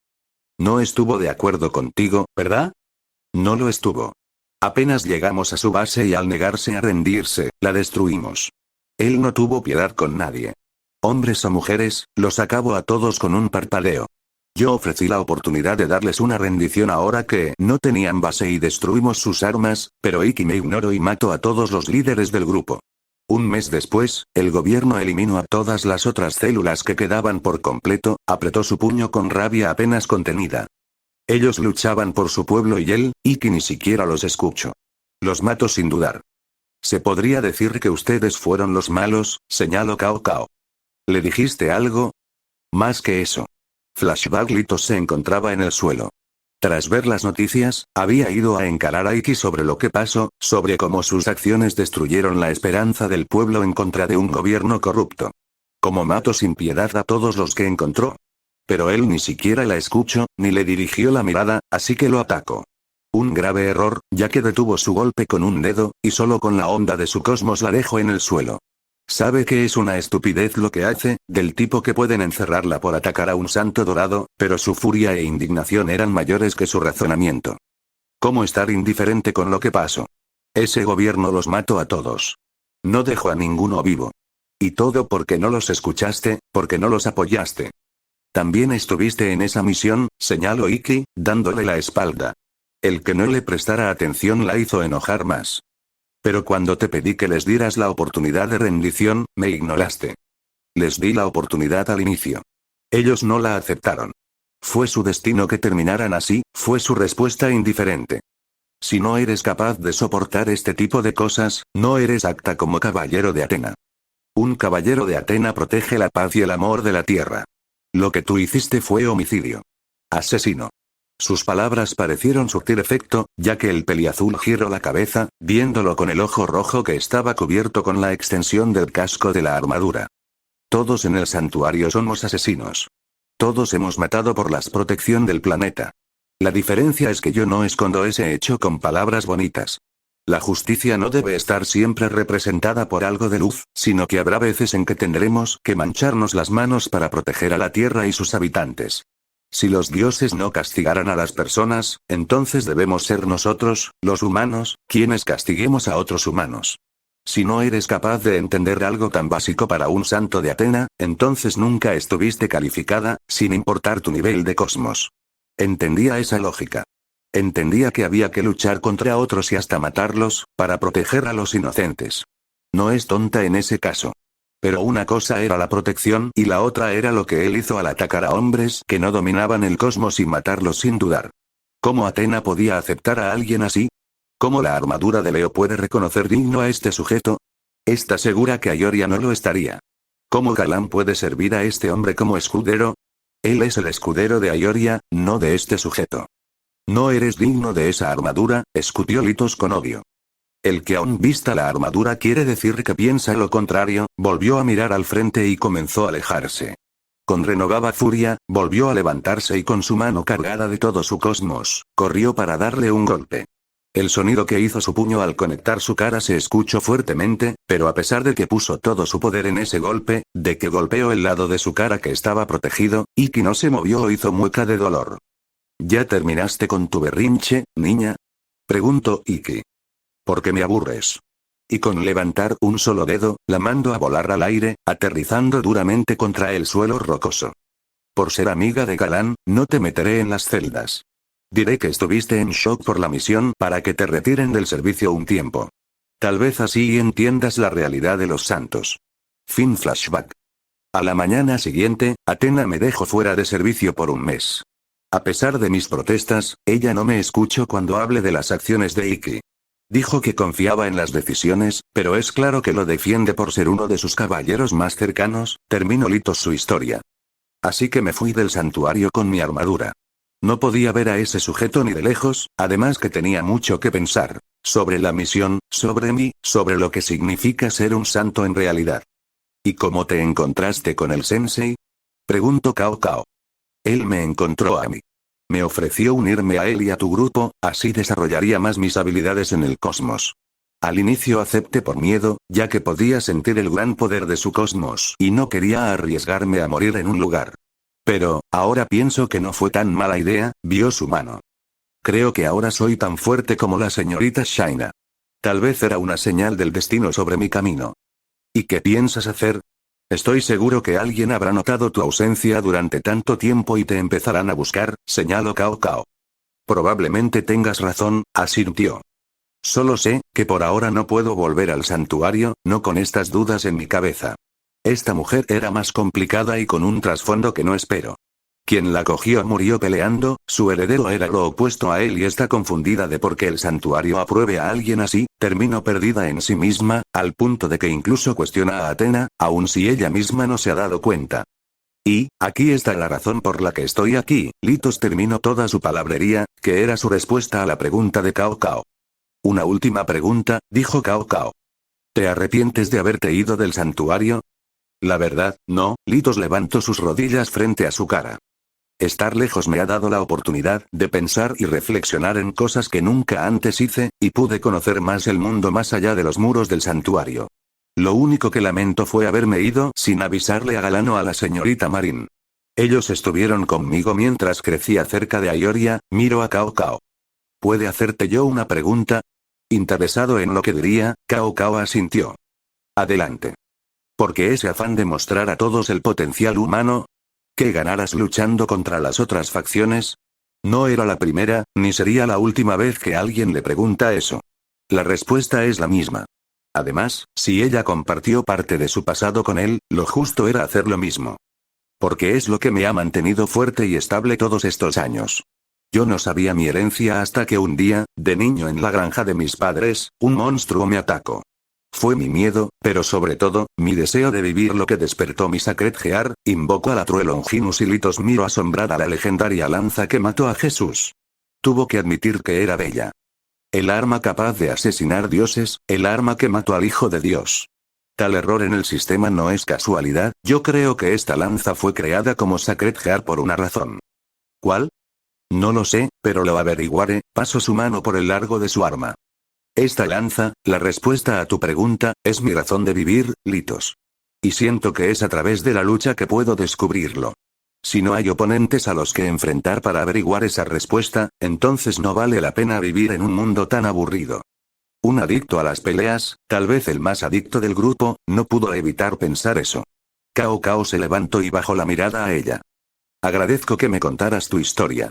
no estuvo de acuerdo contigo, ¿verdad? No lo estuvo. Apenas llegamos a su base y al negarse a rendirse, la destruimos. Él no tuvo piedad con nadie. Hombres o mujeres, los acabó a todos con un parpadeo. Yo ofrecí la oportunidad de darles una rendición ahora que no tenían base y destruimos sus armas, pero Iki me ignoró y mató a todos los líderes del grupo. Un mes después, el gobierno eliminó a todas las otras células que quedaban por completo, apretó su puño con rabia apenas contenida. Ellos luchaban por su pueblo y él, Iki ni siquiera los escuchó. Los mató sin dudar. Se podría decir que ustedes fueron los malos, señaló Cao Cao. ¿Le dijiste algo? Más que eso. Flashback Litos se encontraba en el suelo. Tras ver las noticias, había ido a encarar a Iki sobre lo que pasó, sobre cómo sus acciones destruyeron la esperanza del pueblo en contra de un gobierno corrupto. Cómo mató sin piedad a todos los que encontró. Pero él ni siquiera la escuchó, ni le dirigió la mirada, así que lo atacó. Un grave error, ya que detuvo su golpe con un dedo, y solo con la onda de su cosmos la dejó en el suelo. Sabe que es una estupidez lo que hace, del tipo que pueden encerrarla por atacar a un santo dorado, pero su furia e indignación eran mayores que su razonamiento. ¿Cómo estar indiferente con lo que pasó? Ese gobierno los mató a todos. No dejó a ninguno vivo. Y todo porque no los escuchaste, porque no los apoyaste. También estuviste en esa misión, señaló Iki, dándole la espalda. El que no le prestara atención la hizo enojar más. Pero cuando te pedí que les dieras la oportunidad de rendición, me ignoraste. Les di la oportunidad al inicio. Ellos no la aceptaron. Fue su destino que terminaran así, fue su respuesta indiferente. Si no eres capaz de soportar este tipo de cosas, no eres apta como caballero de Atena. Un caballero de Atena protege la paz y el amor de la tierra. Lo que tú hiciste fue homicidio. Asesino. Sus palabras parecieron surtir efecto, ya que el peliazul giró la cabeza, viéndolo con el ojo rojo que estaba cubierto con la extensión del casco de la armadura. Todos en el santuario somos asesinos. Todos hemos matado por la protección del planeta. La diferencia es que yo no escondo ese hecho con palabras bonitas. La justicia no debe estar siempre representada por algo de luz, sino que habrá veces en que tendremos que mancharnos las manos para proteger a la tierra y sus habitantes. Si los dioses no castigaran a las personas, entonces debemos ser nosotros, los humanos, quienes castiguemos a otros humanos. Si no eres capaz de entender algo tan básico para un santo de Atena, entonces nunca estuviste calificada, sin importar tu nivel de cosmos. Entendía esa lógica. Entendía que había que luchar contra otros y hasta matarlos, para proteger a los inocentes. No es tonta en ese caso. Pero una cosa era la protección y la otra era lo que él hizo al atacar a hombres que no dominaban el cosmos y matarlos sin dudar. ¿Cómo Atena podía aceptar a alguien así? ¿Cómo la armadura de Leo puede reconocer digno a este sujeto? Está segura que Aioria no lo estaría. ¿Cómo Galán puede servir a este hombre como escudero? Él es el escudero de Aioria, no de este sujeto. No eres digno de esa armadura, escupió Litos con odio. El que aún vista la armadura quiere decir que piensa lo contrario, volvió a mirar al frente y comenzó a alejarse. Con renovada furia, volvió a levantarse y con su mano cargada de todo su cosmos, corrió para darle un golpe. El sonido que hizo su puño al conectar su cara se escuchó fuertemente, pero a pesar de que puso todo su poder en ese golpe, de que golpeó el lado de su cara que estaba protegido, Iki no se movió o hizo mueca de dolor. ¿Ya terminaste con tu berrinche, niña? Preguntó Iki. Porque me aburres. Y con levantar un solo dedo, la mando a volar al aire, aterrizando duramente contra el suelo rocoso. Por ser amiga de Galán, no te meteré en las celdas. Diré que estuviste en shock por la misión para que te retiren del servicio un tiempo. Tal vez así entiendas la realidad de los santos. Fin flashback. A la mañana siguiente, Atena me dejó fuera de servicio por un mes. A pesar de mis protestas, ella no me escuchó cuando hable de las acciones de Iki. Dijo que confiaba en las decisiones, pero es claro que lo defiende por ser uno de sus caballeros más cercanos, terminó Litos su historia. Así que me fui del santuario con mi armadura. No podía ver a ese sujeto ni de lejos, además que tenía mucho que pensar. Sobre la misión, sobre mí, sobre lo que significa ser un santo en realidad. ¿Y cómo te encontraste con el sensei? Preguntó Cao Cao. Él me encontró a mí. Me ofreció unirme a él y a tu grupo, así desarrollaría más mis habilidades en el cosmos. Al inicio acepté por miedo, ya que podía sentir el gran poder de su cosmos y no quería arriesgarme a morir en un lugar. Pero, ahora pienso que no fue tan mala idea, vio su mano. Creo que ahora soy tan fuerte como la señorita Shaina. Tal vez era una señal del destino sobre mi camino. ¿Y qué piensas hacer? Estoy seguro que alguien habrá notado tu ausencia durante tanto tiempo y te empezarán a buscar, señaló Cao Cao. Probablemente tengas razón, asintió. Solo sé, que por ahora no puedo volver al santuario, no con estas dudas en mi cabeza. Esta mujer era más complicada y con un trasfondo que no espero. Quien la cogió murió peleando, su heredero era lo opuesto a él y está confundida de por qué el santuario apruebe a alguien así, terminó perdida en sí misma, al punto de que incluso cuestiona a Atena, aun si ella misma no se ha dado cuenta. Y, aquí está la razón por la que estoy aquí, Litos terminó toda su palabrería, que era su respuesta a la pregunta de Cao Cao. Una última pregunta, dijo Cao Cao. ¿Te arrepientes de haberte ido del santuario? La verdad, no, Litos levantó sus rodillas frente a su cara. Estar lejos me ha dado la oportunidad de pensar y reflexionar en cosas que nunca antes hice, y pude conocer más el mundo más allá de los muros del santuario. Lo único que lamento fue haberme ido sin avisarle a Galán o a la señorita Marín. Ellos estuvieron conmigo mientras crecía cerca de Aioria, miro a Cao Cao. ¿Puede hacerte yo una pregunta? Interesado en lo que diría, Cao Cao asintió. Adelante. ¿Por qué ese afán de mostrar a todos el potencial humano? ¿Que ganarás luchando contra las otras facciones? No era la primera, ni sería la última vez que alguien le pregunta eso. La respuesta es la misma. Además, si ella compartió parte de su pasado con él, lo justo era hacer lo mismo. Porque es lo que me ha mantenido fuerte y estable todos estos años. Yo no sabía mi herencia hasta que un día, de niño en la granja de mis padres, un monstruo me atacó. Fue mi miedo, pero sobre todo, mi deseo de vivir lo que despertó mi Sacred Gear, invocó a la True Longinus y Litos miró asombrada la legendaria lanza que mató a Jesús. Tuvo que admitir que era bella. El arma capaz de asesinar dioses, el arma que mató al Hijo de Dios. Tal error en el sistema no es casualidad, yo creo que esta lanza fue creada como Sacred Gear por una razón. ¿Cuál? No lo sé, pero lo averiguaré. Pasó su mano por el largo de su arma. Esta lanza, la respuesta a tu pregunta, es mi razón de vivir, Litos. Y siento que es a través de la lucha que puedo descubrirlo. Si no hay oponentes a los que enfrentar para averiguar esa respuesta, entonces no vale la pena vivir en un mundo tan aburrido. Un adicto a las peleas, tal vez el más adicto del grupo, no pudo evitar pensar eso. Cao Cao se levantó y bajó la mirada a ella. Agradezco que me contaras tu historia.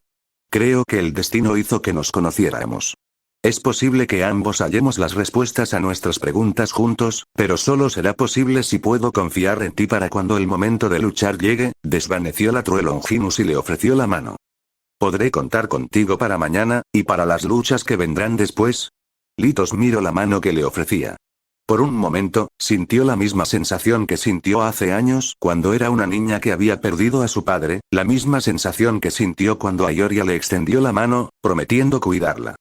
Creo que el destino hizo que nos conociéramos. Es posible que ambos hallemos las respuestas a nuestras preguntas juntos, pero solo será posible si puedo confiar en ti para cuando el momento de luchar llegue. Desvaneció la True Longinus y le ofreció la mano. ¿Podré contar contigo para mañana, y para las luchas que vendrán después? Litos miró la mano que le ofrecía. Por un momento, sintió la misma sensación que sintió hace años cuando era una niña que había perdido a su padre, la misma sensación que sintió cuando Ayoria le extendió la mano, prometiendo cuidarla.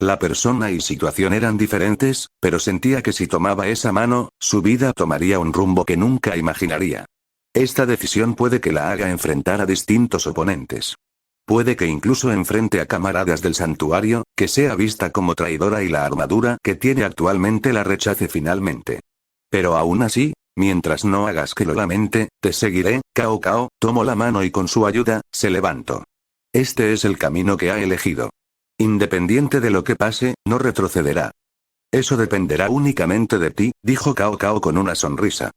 La persona y situación eran diferentes, pero sentía que si tomaba esa mano, su vida tomaría un rumbo que nunca imaginaría. Esta decisión puede que la haga enfrentar a distintos oponentes. Puede que incluso enfrente a camaradas del santuario, que sea vista como traidora y la armadura que tiene actualmente la rechace finalmente. Pero aún así, mientras no hagas que lo lamente, te seguiré. Cao Cao tomó la mano y con su ayuda, se levantó. Este es el camino que ha elegido. Independiente de lo que pase, no retrocederá. Eso dependerá únicamente de ti, dijo Cao Cao con una sonrisa.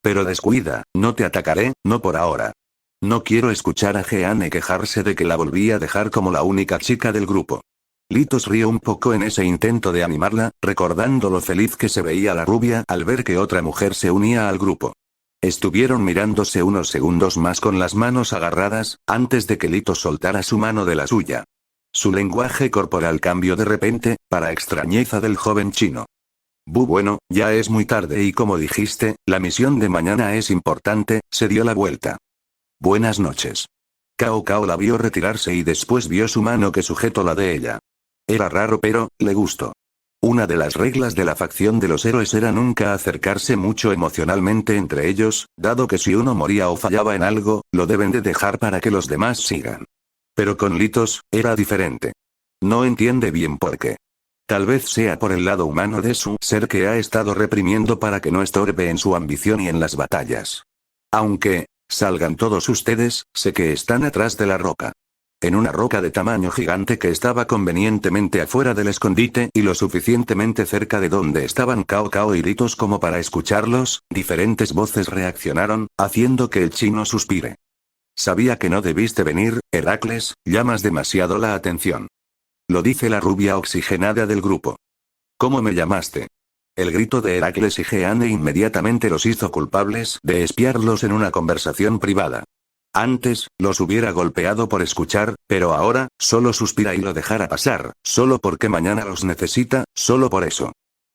Pero descuida, no te atacaré, no por ahora. No quiero escuchar a Jeanne quejarse de que la volví a dejar como la única chica del grupo. Litos rió un poco en ese intento de animarla, recordando lo feliz que se veía la rubia al ver que otra mujer se unía al grupo. Estuvieron mirándose unos segundos más con las manos agarradas, antes de que Litos soltara su mano de la suya. Su lenguaje corporal cambió de repente, para extrañeza del joven chino. Bueno, ya es muy tarde y como dijiste, la misión de mañana es importante. Se dio la vuelta. Buenas noches. Cao Cao la vio retirarse y después vio su mano que sujetó la de ella. Era raro pero, le gustó. Una de las reglas de la facción de los héroes era nunca acercarse mucho emocionalmente entre ellos, dado que si uno moría o fallaba en algo, lo deben de dejar para que los demás sigan. Pero con Litos, era diferente. No entiende bien por qué. Tal vez sea por el lado humano de su ser que ha estado reprimiendo para que no estorbe en su ambición y en las batallas. Aunque, salgan todos ustedes, sé que están atrás de la roca. En una roca de tamaño gigante que estaba convenientemente afuera del escondite y lo suficientemente cerca de donde estaban Cao Cao y Litos como para escucharlos, diferentes voces reaccionaron, haciendo que el chino suspire. Sabía que no debiste venir, Heracles, llamas demasiado la atención. Lo dice la rubia oxigenada del grupo. ¿Cómo me llamaste? El grito de Heracles y Jeanne inmediatamente los hizo culpables de espiarlos en una conversación privada. Antes, los hubiera golpeado por escuchar, pero ahora, solo suspira y lo dejará pasar, solo porque mañana los necesita, solo por eso.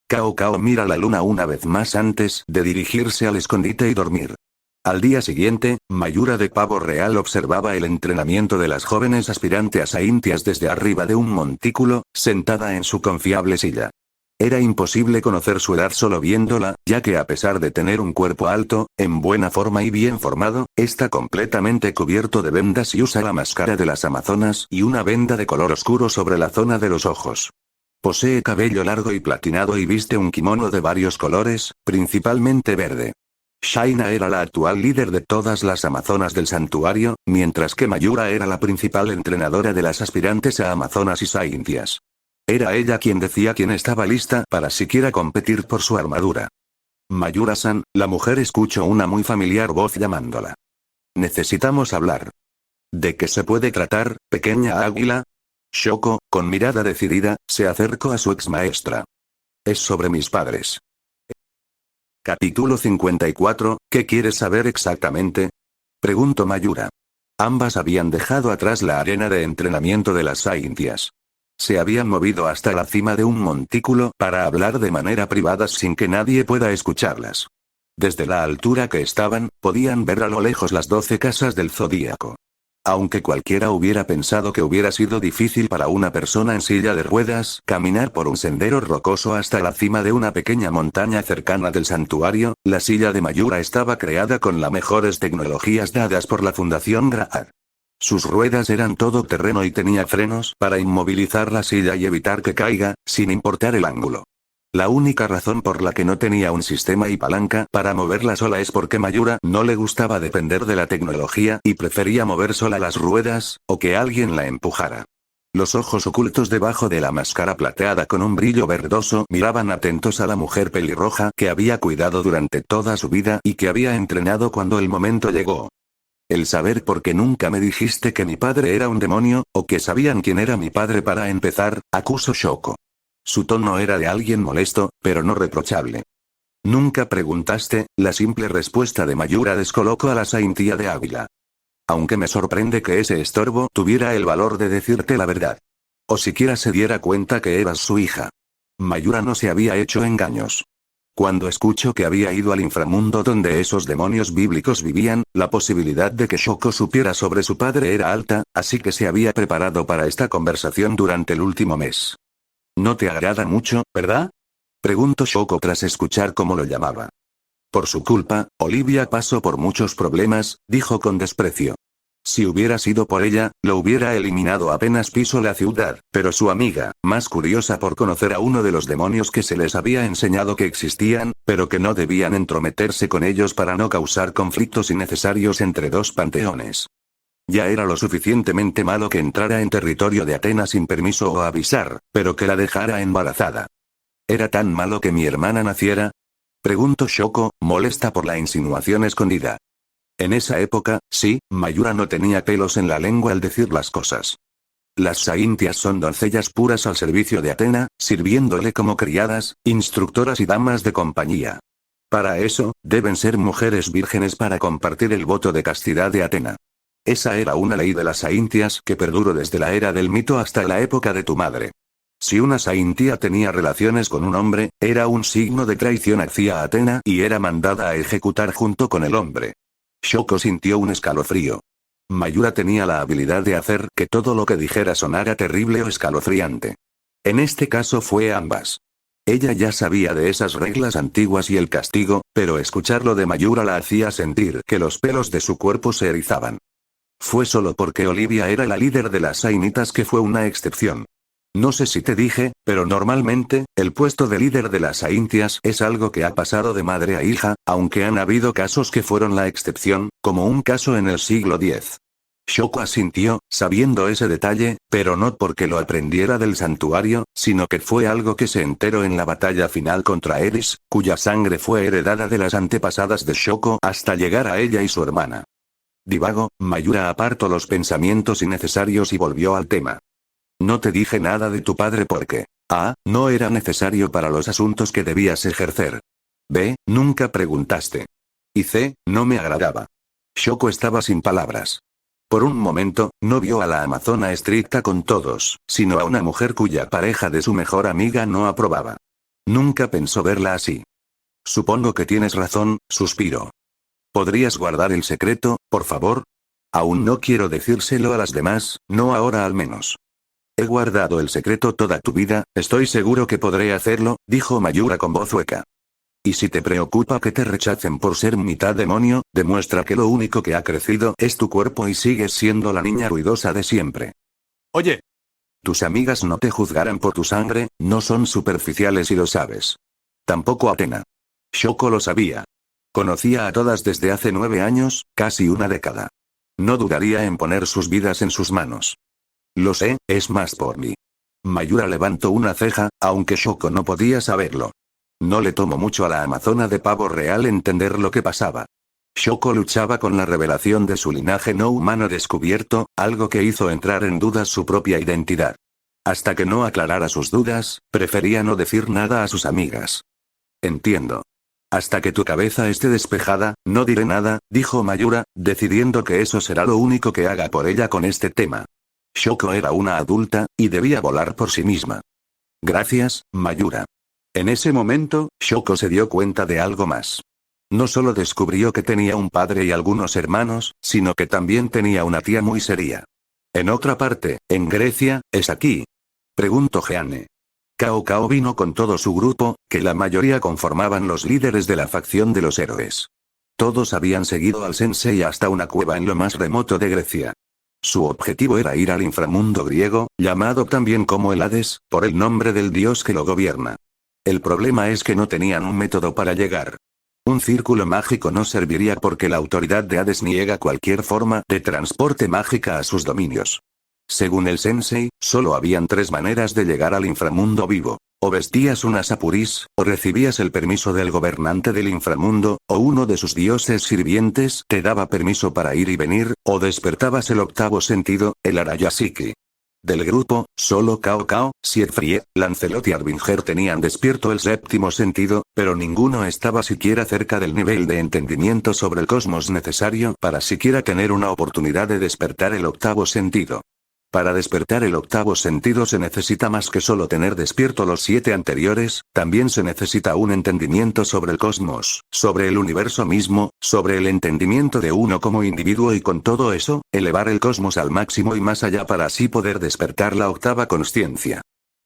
Cao Cao mira la luna una vez más antes de dirigirse al escondite y dormir. Al día siguiente, Mayura de Pavo Real observaba el entrenamiento de las jóvenes aspirantes a Intias desde arriba de un montículo, sentada en su confiable silla. Era imposible conocer su edad solo viéndola, ya que a pesar de tener un cuerpo alto, en buena forma y bien formado, está completamente cubierto de vendas y usa la máscara de las amazonas y una venda de color oscuro sobre la zona de los ojos. Posee cabello largo y platinado y viste un kimono de varios colores, principalmente verde. Shaina era la actual líder de todas las amazonas del santuario, mientras que Mayura era la principal entrenadora de las aspirantes a amazonas y saintias. Era ella quien decía quién estaba lista para siquiera competir por su armadura. Mayura-san, la mujer escuchó una muy familiar voz llamándola. Necesitamos hablar. ¿De qué se puede tratar, pequeña águila? Shoko, con mirada decidida, se acercó a su ex maestra. Es sobre mis padres. Capítulo 54, ¿qué quieres saber exactamente? Preguntó Mayura. Ambas habían dejado atrás la arena de entrenamiento de las Saintias. Se habían movido hasta la cima de un montículo para hablar de manera privada sin que nadie pueda escucharlas. Desde la altura que estaban, podían ver a lo lejos las 12 casas del zodíaco. Aunque cualquiera hubiera pensado que hubiera sido difícil para una persona en silla de ruedas caminar por un sendero rocoso hasta la cima de una pequeña montaña cercana del santuario, la silla de Mayura estaba creada con las mejores tecnologías dadas por la Fundación Graal. Sus ruedas eran todoterreno y tenía frenos para inmovilizar la silla y evitar que caiga, sin importar el ángulo. La única razón por la que no tenía un sistema y palanca para moverla sola es porque Mayura no le gustaba depender de la tecnología y prefería mover sola las ruedas, o que alguien la empujara. Los ojos ocultos debajo de la máscara plateada con un brillo verdoso miraban atentos a la mujer pelirroja que había cuidado durante toda su vida y que había entrenado cuando el momento llegó. El saber por qué nunca me dijiste que mi padre era un demonio, o que sabían quién era mi padre para empezar, acusó Shoko. Su tono era de alguien molesto, pero no reprochable. Nunca preguntaste, la simple respuesta de Mayura descolocó a la Saintía de Águila. Aunque me sorprende que ese estorbo tuviera el valor de decirte la verdad. O siquiera se diera cuenta que eras su hija. Mayura no se había hecho engaños. Cuando escuchó que había ido al inframundo donde esos demonios bíblicos vivían, la posibilidad de que Shoko supiera sobre su padre era alta, así que se había preparado para esta conversación durante el último mes. ¿No te agrada mucho, verdad? Preguntó Shoko tras escuchar cómo lo llamaba. Por su culpa, Olivia pasó por muchos problemas, dijo con desprecio. Si hubiera sido por ella, lo hubiera eliminado apenas pisó la ciudad, pero su amiga, más curiosa por conocer a uno de los demonios que se les había enseñado que existían, pero que no debían entrometerse con ellos para no causar conflictos innecesarios entre dos panteones. Ya era lo suficientemente malo que entrara en territorio de Atenas sin permiso o avisar, pero que la dejara embarazada. ¿Era tan malo que mi hermana naciera? Preguntó Shoko, molesta por la insinuación escondida. En esa época, sí, Mayura no tenía pelos en la lengua al decir las cosas. Las Saintias son doncellas puras al servicio de Atena, sirviéndole como criadas, instructoras y damas de compañía. Para eso, deben ser mujeres vírgenes para compartir el voto de castidad de Atena. Esa era una ley de las Saintias que perduró desde la era del mito hasta la época de tu madre. Si una Saintia tenía relaciones con un hombre, era un signo de traición hacia Atena y era mandada a ejecutar junto con el hombre. Shoko sintió un escalofrío. Mayura tenía la habilidad de hacer que todo lo que dijera sonara terrible o escalofriante. En este caso fue ambas. Ella ya sabía de esas reglas antiguas y el castigo, pero escucharlo de Mayura la hacía sentir que los pelos de su cuerpo se erizaban. Fue solo porque Olivia era la líder de las Sainitas que fue una excepción. No sé si te dije, pero normalmente, el puesto de líder de las Saintias es algo que ha pasado de madre a hija, aunque han habido casos que fueron la excepción, como un caso en el siglo X. Shoko asintió, sabiendo ese detalle, pero no porque lo aprendiera del santuario, sino que fue algo que se enteró en la batalla final contra Eris, cuya sangre fue heredada de las antepasadas de Shoko hasta llegar a ella y su hermana. Divago, Mayura apartó los pensamientos innecesarios y volvió al tema. No te dije nada de tu padre porque, no era necesario para los asuntos que debías ejercer. B, nunca preguntaste. Y C, no me agradaba. Shoko estaba sin palabras. Por un momento, no vio a la amazona estricta con todos, sino a una mujer cuya pareja de su mejor amiga no aprobaba. Nunca pensó verla así. Supongo que tienes razón, suspiró. ¿Podrías guardar el secreto, por favor? Aún no quiero decírselo a las demás, no ahora al menos. He guardado el secreto toda tu vida, estoy seguro que podré hacerlo, dijo Mayura con voz hueca. Y si te preocupa que te rechacen por ser mitad demonio, demuestra que lo único que ha crecido es tu cuerpo y sigues siendo la niña ruidosa de siempre. Oye. Tus amigas no te juzgarán por tu sangre, no son superficiales y lo sabes. Tampoco Atena. Shoko lo sabía. Conocía a todas desde hace 9 años, casi una década. No dudaría en poner sus vidas en sus manos. Lo sé, es más por mí. Mayura levantó una ceja, aunque Shoko no podía saberlo. No le tomó mucho a la amazona de pavo real entender lo que pasaba. Shoko luchaba con la revelación de su linaje no humano descubierto, algo que hizo entrar en dudas su propia identidad. Hasta que no aclarara sus dudas, prefería no decir nada a sus amigas. Entiendo. Hasta que tu cabeza esté despejada, no diré nada, dijo Mayura, decidiendo que eso será lo único que haga por ella con este tema. Shoko era una adulta, y debía volar por sí misma. Gracias, Mayura. En ese momento, Shoko se dio cuenta de algo más. No solo descubrió que tenía un padre y algunos hermanos, sino que también tenía una tía muy seria. En otra parte, en Grecia, ¿es aquí? Preguntó Jeanne. Cao Cao vino con todo su grupo, que la mayoría conformaban los líderes de la facción de los héroes. Todos habían seguido al sensei hasta una cueva en lo más remoto de Grecia. Su objetivo era ir al inframundo griego, llamado también como el Hades, por el nombre del dios que lo gobierna. El problema es que no tenían un método para llegar. Un círculo mágico no serviría porque la autoridad de Hades niega cualquier forma de transporte mágica a sus dominios. Según el sensei, solo habían 3 maneras de llegar al inframundo vivo. O vestías una sapuris, o recibías el permiso del gobernante del inframundo, o uno de sus dioses sirvientes te daba permiso para ir y venir, o despertabas el 8º sentido, el Arayashiki. Del grupo, solo Cao Cao, Siegfried, Lancelot y Arbinger tenían despierto el 7º sentido, pero ninguno estaba siquiera cerca del nivel de entendimiento sobre el cosmos necesario para siquiera tener una oportunidad de despertar el 8º sentido. Para despertar el 8º sentido se necesita más que solo tener despierto los 7 anteriores, también se necesita un entendimiento sobre el cosmos, sobre el universo mismo, sobre el entendimiento de uno como individuo y con todo eso, elevar el cosmos al máximo y más allá para así poder despertar la 8ª consciencia.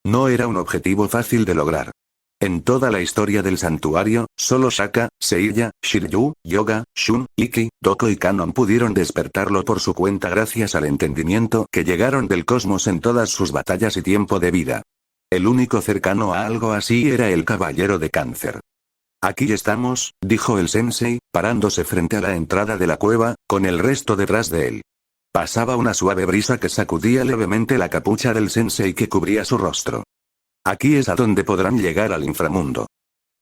No era un objetivo fácil de lograr. En toda la historia del santuario, solo Shaka, Seiya, Shiryu, Yoga, Shun, Ikki, Doko y Kanon pudieron despertarlo por su cuenta gracias al entendimiento que llegaron del cosmos en todas sus batallas y tiempo de vida. El único cercano a algo así era el Caballero de Cáncer. Aquí estamos, dijo el sensei, parándose frente a la entrada de la cueva, con el resto detrás de él. Pasaba una suave brisa que sacudía levemente la capucha del sensei que cubría su rostro. Aquí es a donde podrán llegar al inframundo.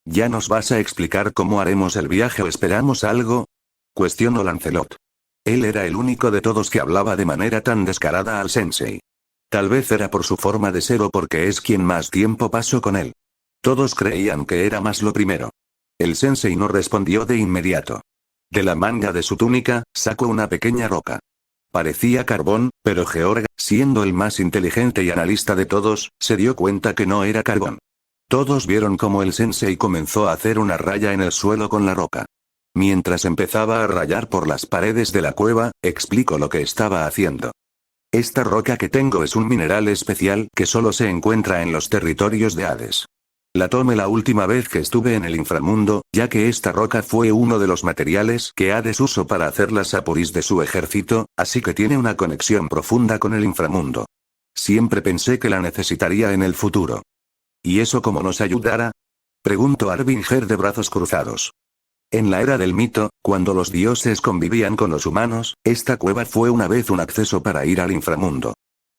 ¿Ya nos vas a explicar cómo haremos el viaje o esperamos algo? Cuestionó Lancelot. Él era el único de todos que hablaba de manera tan descarada al sensei. Tal vez era por su forma de ser o porque es quien más tiempo pasó con él. Todos creían que era más lo primero. El sensei no respondió de inmediato. De la manga de su túnica, sacó una pequeña roca. Parecía carbón, pero Georg, siendo el más inteligente y analista de todos, se dio cuenta que no era carbón. Todos vieron cómo el sensei comenzó a hacer una raya en el suelo con la roca. Mientras empezaba a rayar por las paredes de la cueva, explicó lo que estaba haciendo. Esta roca que tengo es un mineral especial que solo se encuentra en los territorios de Hades. La tomé la última vez que estuve en el inframundo, ya que esta roca fue uno de los materiales que Hades usó para hacer las sapuris de su ejército, así que tiene una conexión profunda con el inframundo. Siempre pensé que la necesitaría en el futuro. ¿Y eso cómo nos ayudará? Preguntó Arbinger de brazos cruzados. En la era del mito, cuando los dioses convivían con los humanos, esta cueva fue una vez un acceso para ir al inframundo.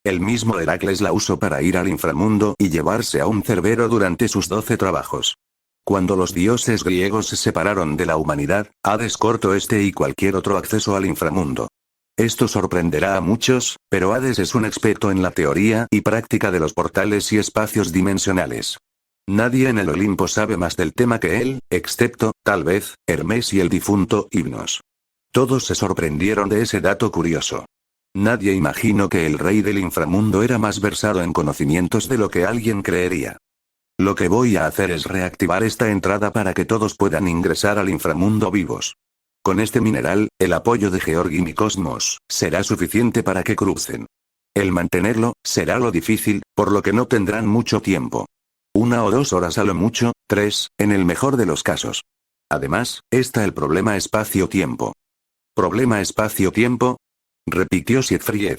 El mismo Heracles la usó para ir al inframundo y llevarse a un cerbero durante sus 12 trabajos. Cuando los dioses griegos se separaron de la humanidad, Hades cortó este y cualquier otro acceso al inframundo. Esto sorprenderá a muchos, pero Hades es un experto en la teoría y práctica de los portales y espacios dimensionales. Nadie en el Olimpo sabe más del tema que él, excepto, tal vez, Hermes y el difunto Hipnos. Todos se sorprendieron de ese dato curioso. Nadie imaginó que el rey del inframundo era más versado en conocimientos de lo que alguien creería. Lo que voy a hacer es reactivar esta entrada para que todos puedan ingresar al inframundo vivos. Con este mineral, el apoyo de Georg y mi cosmos, será suficiente para que crucen. El mantenerlo, será lo difícil, por lo que no tendrán mucho tiempo. 1 o 2 horas a lo mucho, 3, en el mejor de los casos. Además, está el problema espacio-tiempo. ¿Problema espacio-tiempo? Repitió Siegfried.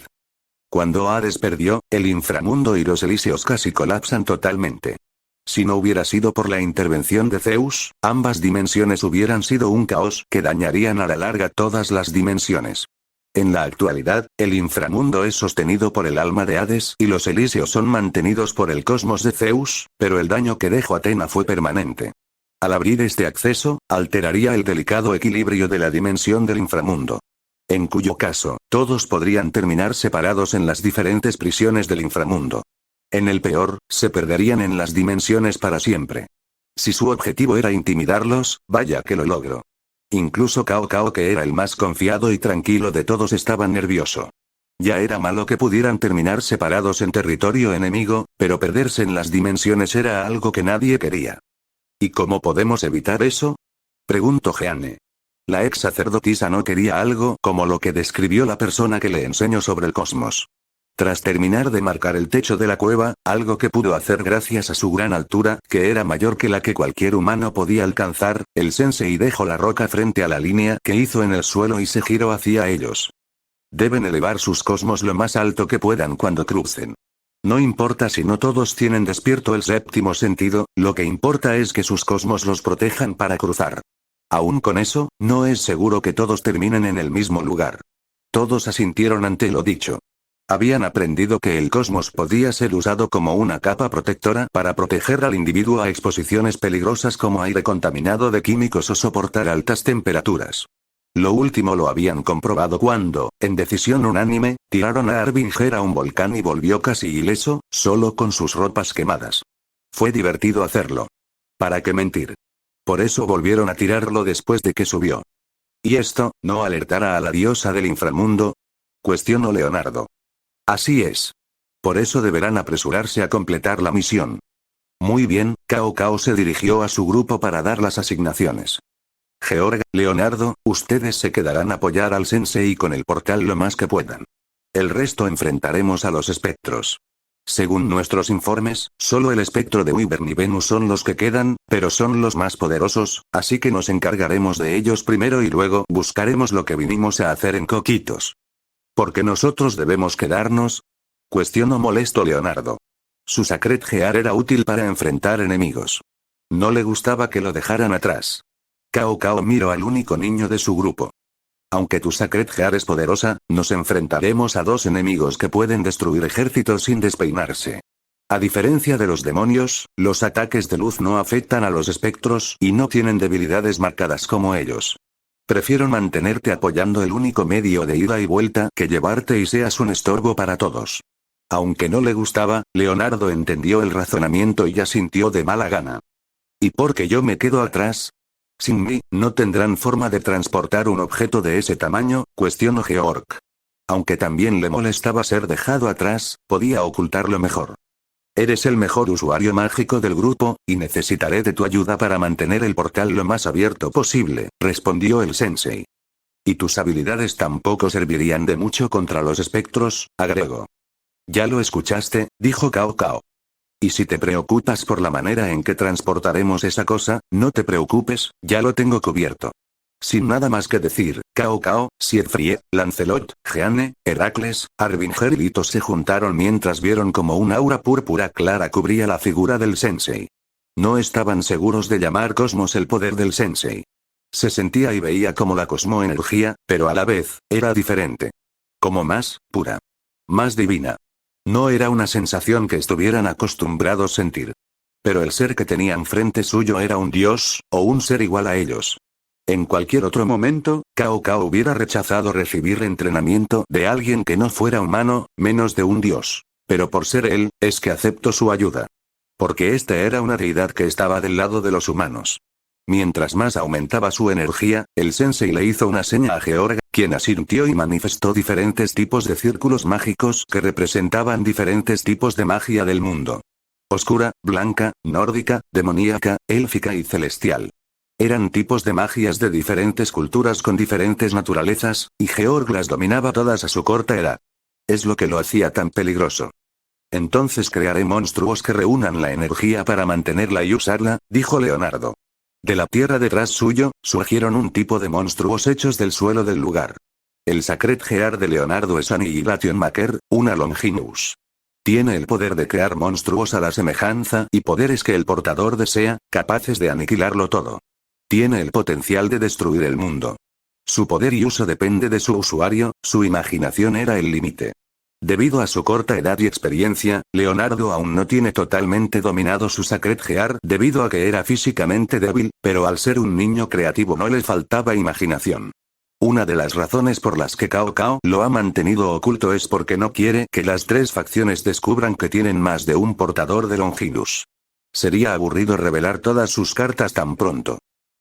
Cuando Hades perdió, el inframundo y los elíseos casi colapsan totalmente. Si no hubiera sido por la intervención de Zeus, ambas dimensiones hubieran sido un caos que dañarían a la larga todas las dimensiones. En la actualidad, el inframundo es sostenido por el alma de Hades y los elíseos son mantenidos por el cosmos de Zeus, pero el daño que dejó Atena fue permanente. Al abrir este acceso, alteraría el delicado equilibrio de la dimensión del inframundo. En cuyo caso, todos podrían terminar separados en las diferentes prisiones del inframundo. En el peor, se perderían en las dimensiones para siempre. Si su objetivo era intimidarlos, vaya que lo logró. Incluso Cao Cao, que era el más confiado y tranquilo de todos, estaba nervioso. Ya era malo que pudieran terminar separados en territorio enemigo, pero perderse en las dimensiones era algo que nadie quería. ¿Y cómo podemos evitar eso?, preguntó Jeanne. La ex sacerdotisa no quería algo como lo que describió la persona que le enseñó sobre el cosmos. Tras terminar de marcar el techo de la cueva, algo que pudo hacer gracias a su gran altura, que era mayor que la que cualquier humano podía alcanzar, el sensei dejó la roca frente a la línea que hizo en el suelo y se giró hacia ellos. Deben elevar sus cosmos lo más alto que puedan cuando crucen. No importa si no todos tienen despierto el séptimo sentido, lo que importa es que sus cosmos los protejan para cruzar. Aún con eso, no es seguro que todos terminen en el mismo lugar. Todos asintieron ante lo dicho. Habían aprendido que el cosmos podía ser usado como una capa protectora para proteger al individuo a exposiciones peligrosas como aire contaminado de químicos o soportar altas temperaturas. Lo último lo habían comprobado cuando, en decisión unánime, tiraron a Harbinger a un volcán y volvió casi ileso, solo con sus ropas quemadas. Fue divertido hacerlo. ¿Para qué mentir? Por eso volvieron a tirarlo después de que subió. ¿Y esto, no alertará a la diosa del inframundo?, cuestionó Leonardo. Así es. Por eso deberán apresurarse a completar la misión. Muy bien, Cao Cao se dirigió a su grupo para dar las asignaciones. Georg, Leonardo, ustedes se quedarán a apoyar al sensei con el portal lo más que puedan. El resto enfrentaremos a los espectros. Según nuestros informes, solo el espectro de Wyvern y Venus son los que quedan, pero son los más poderosos, así que nos encargaremos de ellos primero y luego buscaremos lo que vinimos a hacer en Coquitos. ¿Por qué nosotros debemos quedarnos?, cuestionó molesto Leonardo. Su Sacred Gear era útil para enfrentar enemigos. No le gustaba que lo dejaran atrás. Cao Cao miró al único niño de su grupo. Aunque tu Sacred Gear es poderosa, nos enfrentaremos a dos enemigos que pueden destruir ejércitos sin despeinarse. A diferencia de los demonios, los ataques de luz no afectan a los espectros y no tienen debilidades marcadas como ellos. Prefiero mantenerte apoyando el único medio de ida y vuelta que llevarte y seas un estorbo para todos. Aunque no le gustaba, Leonardo entendió el razonamiento y asintió de mala gana. ¿Y por qué yo me quedo atrás? Sin mí, no tendrán forma de transportar un objeto de ese tamaño, cuestionó Georg. Aunque también le molestaba ser dejado atrás, podía ocultarlo mejor. Eres el mejor usuario mágico del grupo, y necesitaré de tu ayuda para mantener el portal lo más abierto posible, respondió el sensei. Y tus habilidades tampoco servirían de mucho contra los espectros, agregó. Ya lo escuchaste, dijo Cao Cao. Y si te preocupas por la manera en que transportaremos esa cosa, no te preocupes, ya lo tengo cubierto. Sin nada más que decir, Cao Cao, Siegfried, Lancelot, Jeanne, Heracles, Harbinger y Litos se juntaron mientras vieron como un aura púrpura clara cubría la figura del sensei. No estaban seguros de llamar cosmos el poder del sensei. Se sentía y veía como la cosmoenergía, pero a la vez, era diferente. Como más pura. Más divina. No era una sensación que estuvieran acostumbrados a sentir. Pero el ser que tenían frente suyo era un dios, o un ser igual a ellos. En cualquier otro momento, Cao Cao hubiera rechazado recibir entrenamiento de alguien que no fuera humano, menos de un dios. Pero por ser él, es que acepto su ayuda. Porque esta era una deidad que estaba del lado de los humanos. Mientras más aumentaba su energía, el sensei le hizo una seña a Georg, quien asintió y manifestó diferentes tipos de círculos mágicos que representaban diferentes tipos de magia del mundo. Oscura, blanca, nórdica, demoníaca, élfica y celestial. Eran tipos de magias de diferentes culturas con diferentes naturalezas, y Georg las dominaba todas a su corta edad. Es lo que lo hacía tan peligroso. Entonces crearé monstruos que reúnan la energía para mantenerla y usarla, dijo Leonardo. De la tierra detrás suyo, surgieron un tipo de monstruos hechos del suelo del lugar. El Sacred Gear de Leonardo es Annihilation Maker, una Longinus. Tiene el poder de crear monstruos a la semejanza y poderes que el portador desea, capaces de aniquilarlo todo. Tiene el potencial de destruir el mundo. Su poder y uso depende de su usuario, su imaginación era el límite. Debido a su corta edad y experiencia, Leonardo aún no tiene totalmente dominado su Sacred Gear debido a que era físicamente débil, pero al ser un niño creativo no le faltaba imaginación. Una de las razones por las que Cao Cao lo ha mantenido oculto es porque no quiere que las tres facciones descubran que tienen más de un portador de Longinus. Sería aburrido revelar todas sus cartas tan pronto.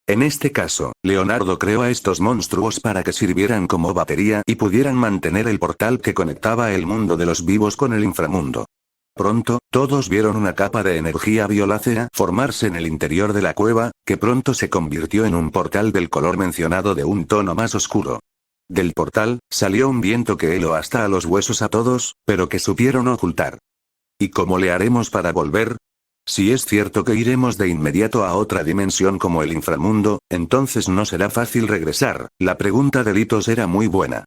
En este caso, Leonardo creó a estos monstruos para que sirvieran como batería y pudieran mantener el portal que conectaba el mundo de los vivos con el inframundo. Pronto, todos vieron una capa de energía violácea formarse en el interior de la cueva, que pronto se convirtió en un portal del color mencionado de un tono más oscuro. Del portal, salió un viento que heló hasta a los huesos a todos, pero que supieron ocultar. ¿Y cómo le haremos para volver? Si es cierto que iremos de inmediato a otra dimensión como el inframundo, entonces no será fácil regresar. La pregunta de Litos era muy buena.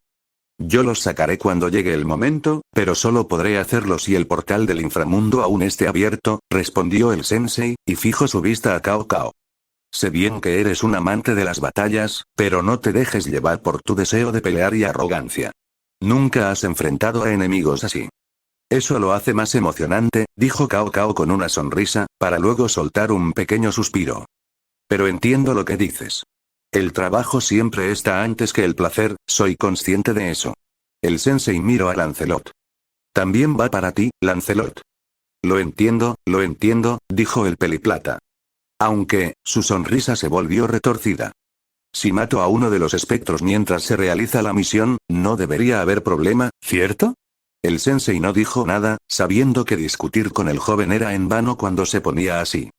Yo los sacaré cuando llegue el momento, pero solo podré hacerlo si el portal del inframundo aún esté abierto, respondió el sensei, y fijó su vista a Cao Cao. Sé bien que eres un amante de las batallas, pero no te dejes llevar por tu deseo de pelear y arrogancia. Nunca has enfrentado a enemigos así. Eso lo hace más emocionante, dijo Cao Cao con una sonrisa, para luego soltar un pequeño suspiro. Pero entiendo lo que dices. El trabajo siempre está antes que el placer, soy consciente de eso. El sensei miró a Lancelot. También va para ti, Lancelot. Lo entiendo, dijo el peliplata. Aunque, su sonrisa se volvió retorcida. Si mato a uno de los espectros mientras se realiza la misión, no debería haber problema, ¿cierto? El sensei no dijo nada, sabiendo que discutir con el joven era en vano cuando se ponía así.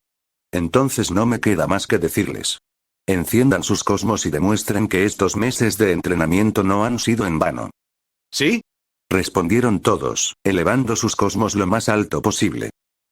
Entonces no me queda más que decirles. Enciendan sus cosmos y demuestren que estos meses de entrenamiento no han sido en vano. ¿Sí? Respondieron todos, elevando sus cosmos lo más alto posible.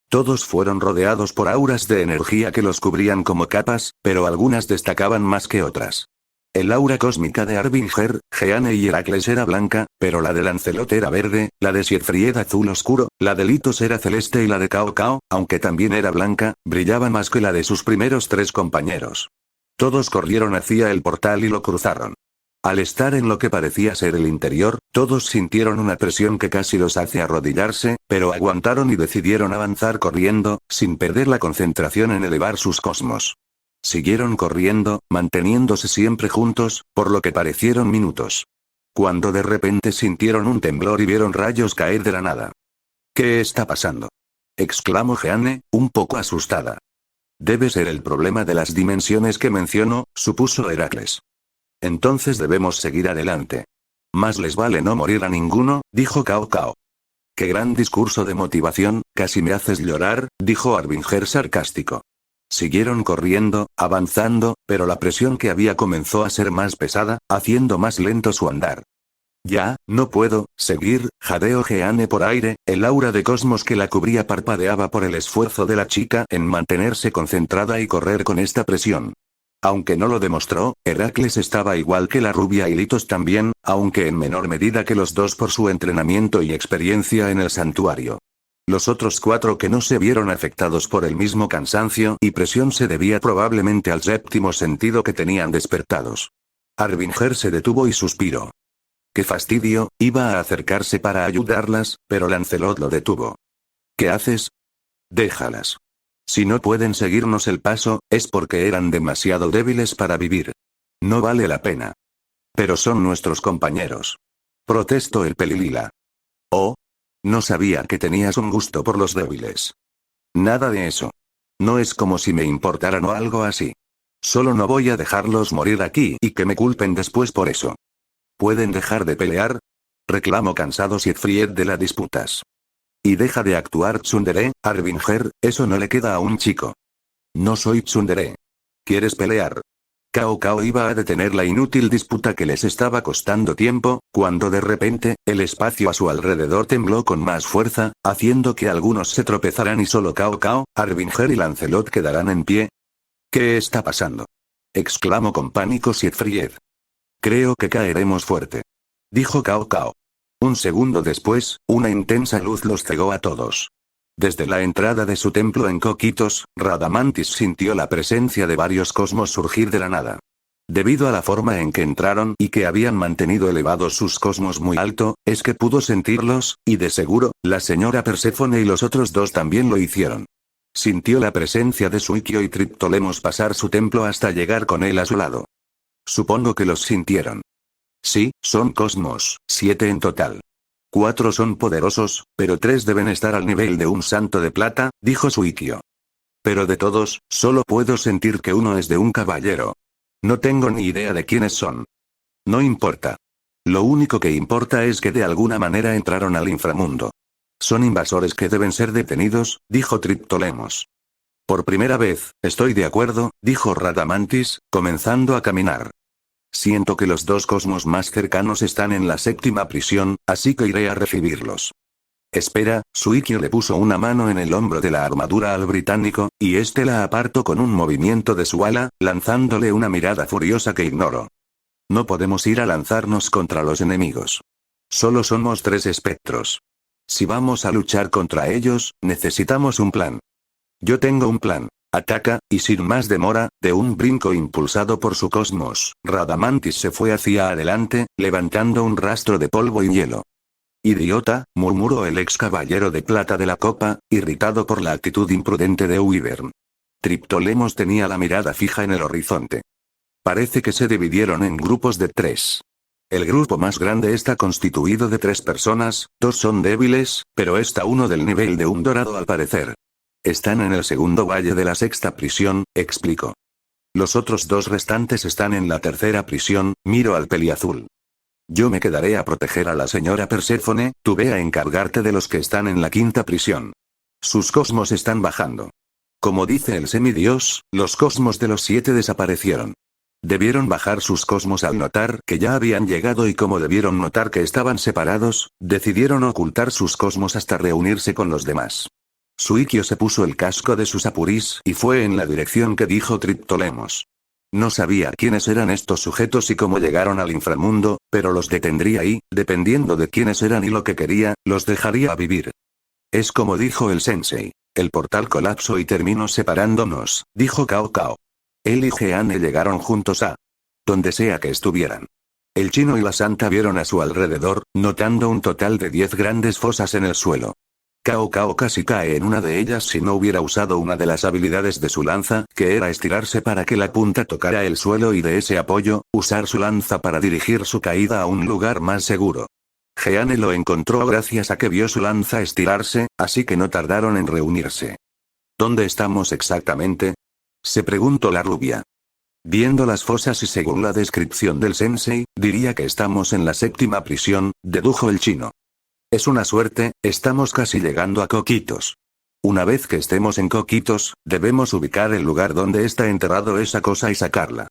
Todos fueron rodeados por auras de energía que los cubrían como capas, pero algunas destacaban más que otras. El aura cósmica de Harbinger, Jeanne y Heracles era blanca, pero la de Lancelot era verde, la de Siegfried azul oscuro, la de Litos era celeste y la de Cao Cao, aunque también era blanca, brillaba más que la de sus primeros tres compañeros. Todos corrieron hacia el portal y lo cruzaron. Al estar en lo que parecía ser el interior, todos sintieron una presión que casi los hace arrodillarse, pero aguantaron y decidieron avanzar corriendo, sin perder la concentración en elevar sus cosmos. Siguieron corriendo, manteniéndose siempre juntos, por lo que parecieron minutos. Cuando de repente sintieron un temblor y vieron rayos caer de la nada. ¿Qué está pasando? Exclamó Jeanne, un poco asustada. Debe ser el problema de las dimensiones que mencionó, supuso Heracles. Entonces debemos seguir adelante. Más les vale no morir a ninguno, dijo Cao Cao. Qué gran discurso de motivación, casi me haces llorar, dijo Harbinger sarcástico. Siguieron corriendo, avanzando, pero la presión que había comenzó a ser más pesada, haciendo más lento su andar. Ya, no puedo seguir, jadeó Jeanne por aire, el aura de cosmos que la cubría parpadeaba por el esfuerzo de la chica en mantenerse concentrada y correr con esta presión. Aunque no lo demostró, Heracles estaba igual que la rubia y Litos también, aunque en menor medida que los dos por su entrenamiento y experiencia en el santuario. Los otros cuatro que no se vieron afectados por el mismo cansancio y presión se debía probablemente al séptimo sentido que tenían despertados. Harbinger se detuvo y suspiró. ¡Qué fastidio! Iba a acercarse para ayudarlas, pero Lancelot lo detuvo. ¿Qué haces? Déjalas. Si no pueden seguirnos el paso, es porque eran demasiado débiles para vivir. No vale la pena. Pero son nuestros compañeros. Protestó el pelilila. Oh. No sabía que tenías un gusto por los débiles. Nada de eso. No es como si me importaran o algo así. Solo no voy a dejarlos morir aquí y que me culpen después por eso. ¿Pueden dejar de pelear? Reclamó cansado Siegfried de las disputas. Y deja de actuar tsundere, Harbinger, eso no le queda a un chico. No soy tsundere. ¿Quieres pelear? Cao Cao iba a detener la inútil disputa que les estaba costando tiempo, cuando de repente, el espacio a su alrededor tembló con más fuerza, haciendo que algunos se tropezaran y solo Cao Cao, Harbinger y Lancelot quedarán en pie. ¿Qué está pasando? Exclamó con pánico Siegfried. Creo que caeremos fuerte. Dijo Cao Cao. Un segundo después, una intensa luz los cegó a todos. Desde la entrada de su templo en Coquitos, Radamantis sintió la presencia de varios cosmos surgir de la nada. Debido a la forma en que entraron y que habían mantenido elevados sus cosmos muy alto, es que pudo sentirlos, y de seguro, la señora Perséfone y los otros dos también lo hicieron. Sintió la presencia de Suikio y Triptolemos pasar su templo hasta llegar con él a su lado. Supongo que los sintieron. Sí, son cosmos, 7 en total. 4 son poderosos, pero 3 deben estar al nivel de un santo de plata, dijo Suikio. Pero de todos, solo puedo sentir que uno es de un caballero. No tengo ni idea de quiénes son. No importa. Lo único que importa es que de alguna manera entraron al inframundo. Son invasores que deben ser detenidos, dijo Triptolemos. Por primera vez, estoy de acuerdo, dijo Radamantis, comenzando a caminar. Siento que los dos cosmos más cercanos están en la séptima prisión, así que iré a recibirlos. Espera, Suikyo le puso una mano en el hombro de la armadura al británico, y este la apartó con un movimiento de su ala, lanzándole una mirada furiosa que ignoró. No podemos ir a lanzarnos contra los enemigos. Solo somos 3 espectros. Si vamos a luchar contra ellos, necesitamos un plan. Yo tengo un plan. Ataca, y sin más demora, de un brinco impulsado por su cosmos, Radamantis se fue hacia adelante, levantando un rastro de polvo y hielo. Idiota, murmuró el ex caballero de plata de la copa, irritado por la actitud imprudente de Wyvern. Triptolemos tenía la mirada fija en el horizonte. Parece que se dividieron en grupos de 3. El grupo más grande está constituido de 3 personas, 2 son débiles, pero está uno del nivel de un dorado al parecer. Están en el segundo valle de la sexta prisión, explicó. Los otros 2 restantes están en la tercera prisión, miro al peliazul. Yo me quedaré a proteger a la señora Perséfone, tú ve a encargarte de los que están en la quinta prisión. Sus cosmos están bajando. Como dice el semidios, los cosmos de los 7 desaparecieron. Debieron bajar sus cosmos al notar que ya habían llegado y como debieron notar que estaban separados, decidieron ocultar sus cosmos hasta reunirse con los demás. Suikyo se puso el casco de sus apurís y fue en la dirección que dijo Triptolemos. No sabía quiénes eran estos sujetos y cómo llegaron al inframundo, pero los detendría y, dependiendo de quiénes eran y lo que quería, los dejaría vivir. Es como dijo el sensei. El portal colapsó y terminó separándonos, dijo Cao Cao. Él y Jeanne llegaron juntos a donde sea que estuvieran. El chino y la santa vieron a su alrededor, notando un total de 10 grandes fosas en el suelo. Cao Cao casi cae en una de ellas si no hubiera usado una de las habilidades de su lanza, que era estirarse para que la punta tocara el suelo y de ese apoyo, usar su lanza para dirigir su caída a un lugar más seguro. Jeanne lo encontró gracias a que vio su lanza estirarse, así que no tardaron en reunirse. ¿Dónde estamos exactamente?, se preguntó la rubia. Viendo las fosas y según la descripción del sensei, diría que estamos en la séptima prisión, dedujo el chino. Es una suerte, estamos casi llegando a Coquitos. Una vez que estemos en Coquitos, debemos ubicar el lugar donde está enterrado esa cosa y sacarla.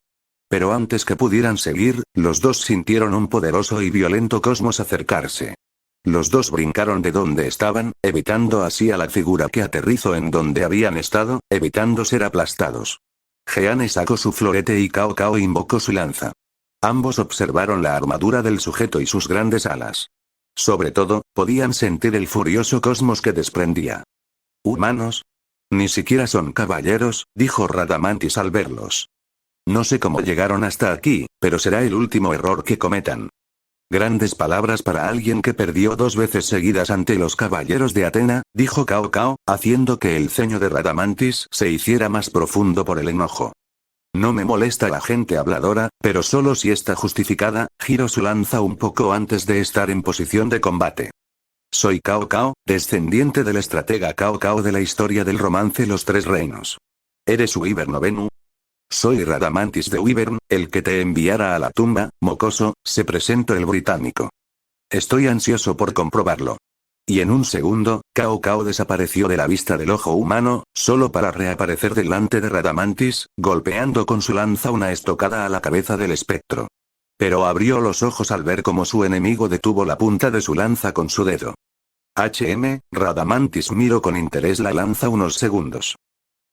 Pero antes que pudieran seguir, los 2 sintieron un poderoso y violento cosmos acercarse. Los 2 brincaron de donde estaban, evitando así a la figura que aterrizó en donde habían estado, evitando ser aplastados. Jeanne sacó su florete y Cao Cao invocó su lanza. Ambos observaron la armadura del sujeto y sus grandes alas. Sobre todo, podían sentir el furioso cosmos que desprendía. ¿Humanos? Ni siquiera son caballeros, dijo Radamantis al verlos. No sé cómo llegaron hasta aquí, pero será el último error que cometan. Grandes palabras para alguien que perdió 2 veces seguidas ante los caballeros de Atena, dijo Cao Cao, haciendo que el ceño de Radamantis se hiciera más profundo por el enojo. No me molesta la gente habladora, pero solo si está justificada, giró su lanza un poco antes de estar en posición de combate. Soy Cao Cao, descendiente del estratega Cao Cao de la historia del romance Los 3 Reinos. ¿Eres Wyvern o Venu? Soy Radamantis de Wyvern, el que te enviara a la tumba, mocoso, se presentó el británico. Estoy ansioso por comprobarlo. Y en un segundo, Cao Cao desapareció de la vista del ojo humano, solo para reaparecer delante de Radamantis, golpeando con su lanza una estocada a la cabeza del espectro. Pero abrió los ojos al ver cómo su enemigo detuvo la punta de su lanza con su dedo. Radamantis miró con interés la lanza unos segundos.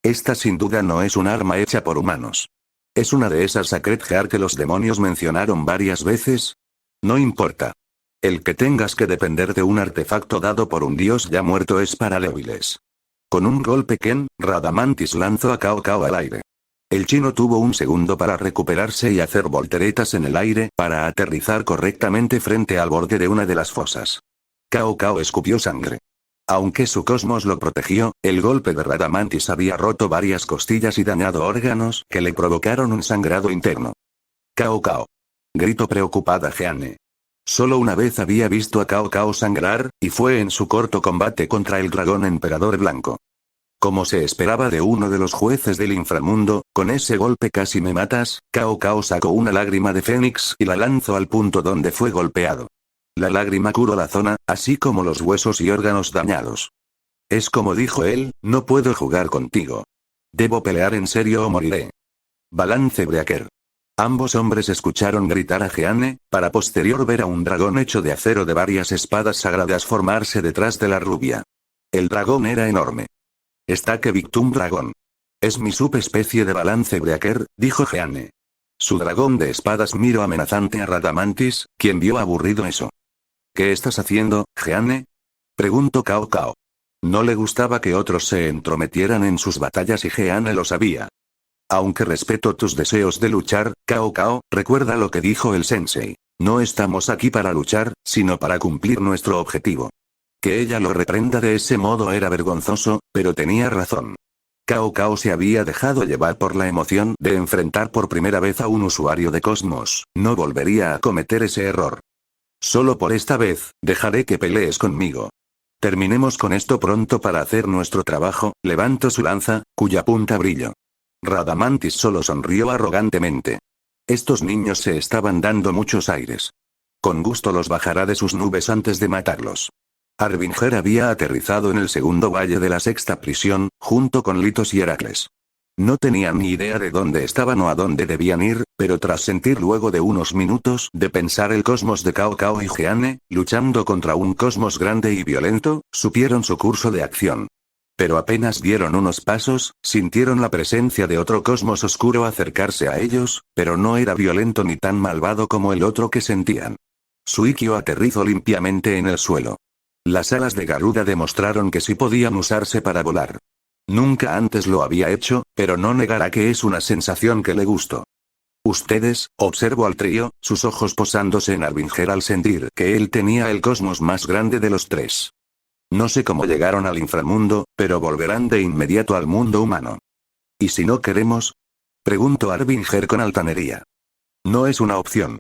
Esta sin duda no es un arma hecha por humanos. ¿Es una de esas Sacred Heart que los demonios mencionaron varias veces? No importa. El que tengas que depender de un artefacto dado por un dios ya muerto es para débiles. Con un golpe Ken, Radamantis lanzó a Cao Cao al aire. El chino tuvo un segundo para recuperarse y hacer volteretas en el aire, para aterrizar correctamente frente al borde de una de las fosas. Cao Cao escupió sangre. Aunque su cosmos lo protegió, el golpe de Radamantis había roto varias costillas y dañado órganos que le provocaron un sangrado interno. Cao Cao. Gritó preocupada Jeanne. Solo una vez había visto a Cao Cao sangrar, y fue en su corto combate contra el dragón emperador blanco. Como se esperaba de uno de los jueces del inframundo, con ese golpe casi me matas. Cao Cao sacó una lágrima de fénix y la lanzó al punto donde fue golpeado. La lágrima curó la zona, así como los huesos y órganos dañados. Es como dijo él, no puedo jugar contigo. Debo pelear en serio o moriré. Balance Breaker. Ambos hombres escucharon gritar a Jeanne, para posterior ver a un dragón hecho de acero de varias espadas sagradas formarse detrás de la rubia. El dragón era enorme. Está que Victum Dragón. Es mi subespecie de Balance Breaker, dijo Jeanne. Su dragón de espadas miró amenazante a Radamantis, quien vio aburrido eso. ¿Qué estás haciendo, Jeanne? Preguntó Cao Cao. No le gustaba que otros se entrometieran en sus batallas y Jeanne lo sabía. Aunque respeto tus deseos de luchar, Cao Cao, recuerda lo que dijo el sensei. No estamos aquí para luchar, sino para cumplir nuestro objetivo. Que ella lo reprenda de ese modo era vergonzoso, pero tenía razón. Cao Cao se había dejado llevar por la emoción de enfrentar por primera vez a un usuario de Cosmos, no volvería a cometer ese error. Solo por esta vez, dejaré que pelees conmigo. Terminemos con esto pronto para hacer nuestro trabajo. Levantó su lanza, cuya punta brilló. Radamantis solo sonrió arrogantemente. Estos niños se estaban dando muchos aires. Con gusto los bajará de sus nubes antes de matarlos. Harbinger había aterrizado en el segundo valle de la sexta prisión, junto con Litos y Heracles. No tenían ni idea de dónde estaban o a dónde debían ir, pero tras sentir luego de unos minutos de pensar el cosmos de Cao Cao y Jeanne, luchando contra un cosmos grande y violento, supieron su curso de acción. Pero apenas dieron unos pasos, sintieron la presencia de otro cosmos oscuro acercarse a ellos, pero no era violento ni tan malvado como el otro que sentían. Suikyo aterrizó limpiamente en el suelo. Las alas de Garuda demostraron que sí podían usarse para volar. Nunca antes lo había hecho, pero no negará que es una sensación que le gustó. Ustedes, observó al trío, sus ojos posándose en Harbinger al sentir que él tenía el cosmos más grande de los tres. No sé cómo llegaron al inframundo, pero volverán de inmediato al mundo humano. ¿Y si no queremos? Preguntó Harbinger con altanería. No es una opción.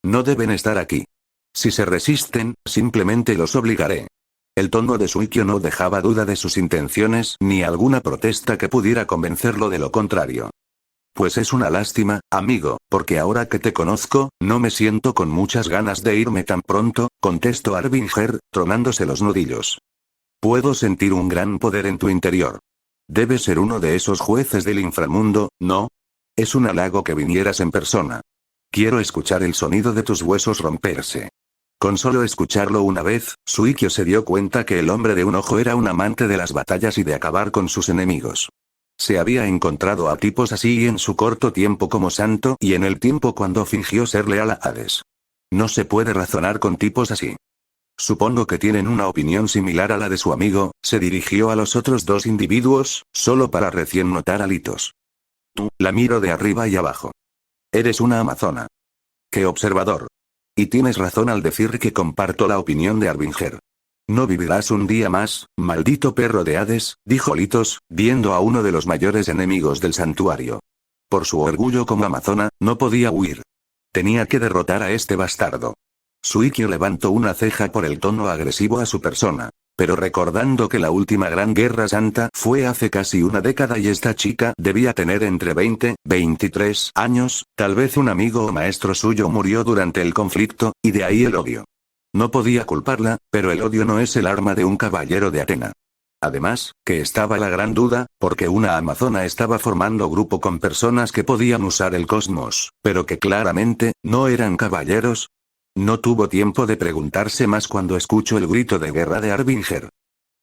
No deben estar aquí. Si se resisten, simplemente los obligaré. El tono de Suikyo no dejaba duda de sus intenciones ni alguna protesta que pudiera convencerlo de lo contrario. Pues es una lástima, amigo, porque ahora que te conozco, no me siento con muchas ganas de irme tan pronto, contestó Harbinger, tronándose los nudillos. Puedo sentir un gran poder en tu interior. Debes ser uno de esos jueces del inframundo, ¿no? Es un halago que vinieras en persona. Quiero escuchar el sonido de tus huesos romperse. Con solo escucharlo una vez, Suikyo se dio cuenta que el hombre de un ojo era un amante de las batallas y de acabar con sus enemigos. Se había encontrado a tipos así en su corto tiempo como santo y en el tiempo cuando fingió ser leal a Hades. No se puede razonar con tipos así. Supongo que tienen una opinión similar a la de su amigo. Se dirigió a los otros dos individuos, solo para recién notar a Litos. Tú, la miro de arriba y abajo. Eres una amazona. ¡Qué observador! Y tienes razón al decir que comparto la opinión de Harbinger. No vivirás un día más, maldito perro de Hades, dijo Litos, viendo a uno de los mayores enemigos del santuario. Por su orgullo como amazona, no podía huir. Tenía que derrotar a este bastardo. Suikyo levantó una ceja por el tono agresivo a su persona. Pero recordando que la última gran guerra santa fue hace casi una década y esta chica debía tener entre 20, 23 años, tal vez un amigo o maestro suyo murió durante el conflicto, y de ahí el odio. No podía culparla, pero el odio no es el arma de un caballero de Atena. Además, que estaba la gran duda, porque una amazona estaba formando grupo con personas que podían usar el cosmos, pero que claramente, no eran caballeros. No tuvo tiempo de preguntarse más cuando escuchó el grito de guerra de Harbinger.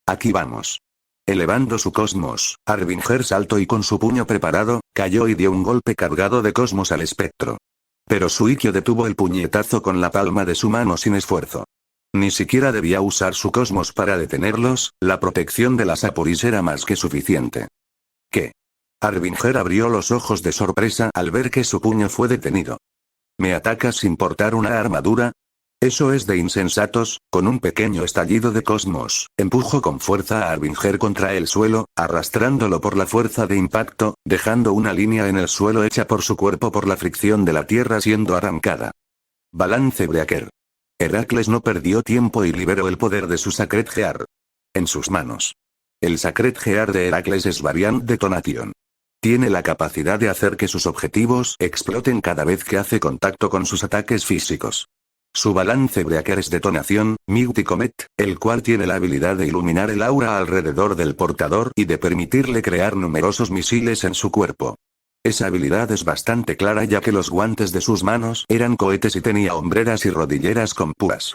Aquí vamos. Elevando su cosmos, Harbinger saltó y con su puño preparado, cayó y dio un golpe cargado de cosmos al espectro. Pero Suikyo detuvo el puñetazo con la palma de su mano sin esfuerzo. Ni siquiera debía usar su cosmos para detenerlos, la protección de las Aporis era más que suficiente. ¿Qué? Harbinger abrió los ojos de sorpresa al ver que su puño fue detenido. ¿Me atacas sin portar una armadura? Eso es de insensatos. Con un pequeño estallido de cosmos, empujó con fuerza a Harbinger contra el suelo, arrastrándolo por la fuerza de impacto, dejando una línea en el suelo hecha por su cuerpo por la fricción de la tierra siendo arrancada. Balance Breaker. Heracles no perdió tiempo y liberó el poder de su Sacred Gear. En sus manos. El Sacred Gear de Heracles es Variant Detonation. Tiene la capacidad de hacer que sus objetivos exploten cada vez que hace contacto con sus ataques físicos. Su balance breaker es Detonación, Mighty Comet, el cual tiene la habilidad de iluminar el aura alrededor del portador y de permitirle crear numerosos misiles en su cuerpo. Esa habilidad es bastante clara ya que los guantes de sus manos eran cohetes y tenía hombreras y rodilleras con púas.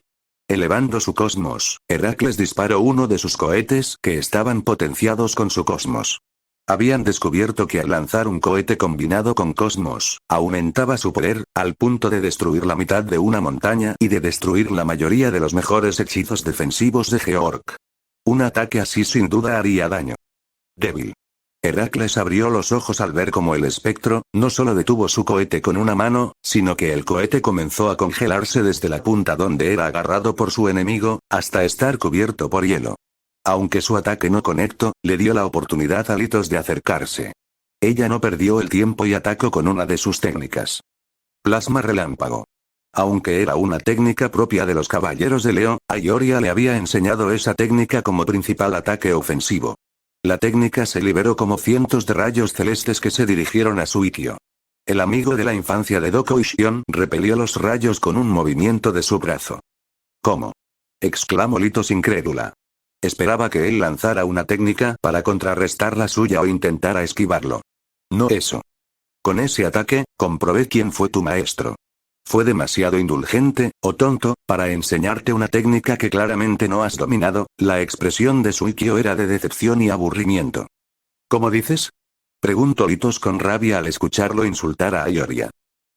Elevando su cosmos, Heracles disparó uno de sus cohetes que estaban potenciados con su cosmos. Habían descubierto que al lanzar un cohete combinado con cosmos, aumentaba su poder, al punto de destruir la mitad de una montaña y de destruir la mayoría de los mejores hechizos defensivos de Georg. Un ataque así sin duda haría daño. Débil. Heracles abrió los ojos al ver cómo el espectro, no solo detuvo su cohete con una mano, sino que el cohete comenzó a congelarse desde la punta donde era agarrado por su enemigo, hasta estar cubierto por hielo. Aunque su ataque no conectó, le dio la oportunidad a Litos de acercarse. Ella no perdió el tiempo y atacó con una de sus técnicas. Plasma relámpago. Aunque era una técnica propia de los caballeros de Leo, Aioria le había enseñado esa técnica como principal ataque ofensivo. La técnica se liberó como cientos de rayos celestes que se dirigieron a Suikyo. El amigo de la infancia de Doko Ishion repelió los rayos con un movimiento de su brazo. ¿Cómo? Exclamó Litos incrédula. Esperaba que él lanzara una técnica para contrarrestar la suya o intentara esquivarlo. No eso. Con ese ataque, comprobé quién fue tu maestro. Fue demasiado indulgente, o tonto, para enseñarte una técnica que claramente no has dominado. La expresión de Suikyo era de decepción y aburrimiento. ¿Cómo dices? Preguntó Litos con rabia al escucharlo insultar a Aioria.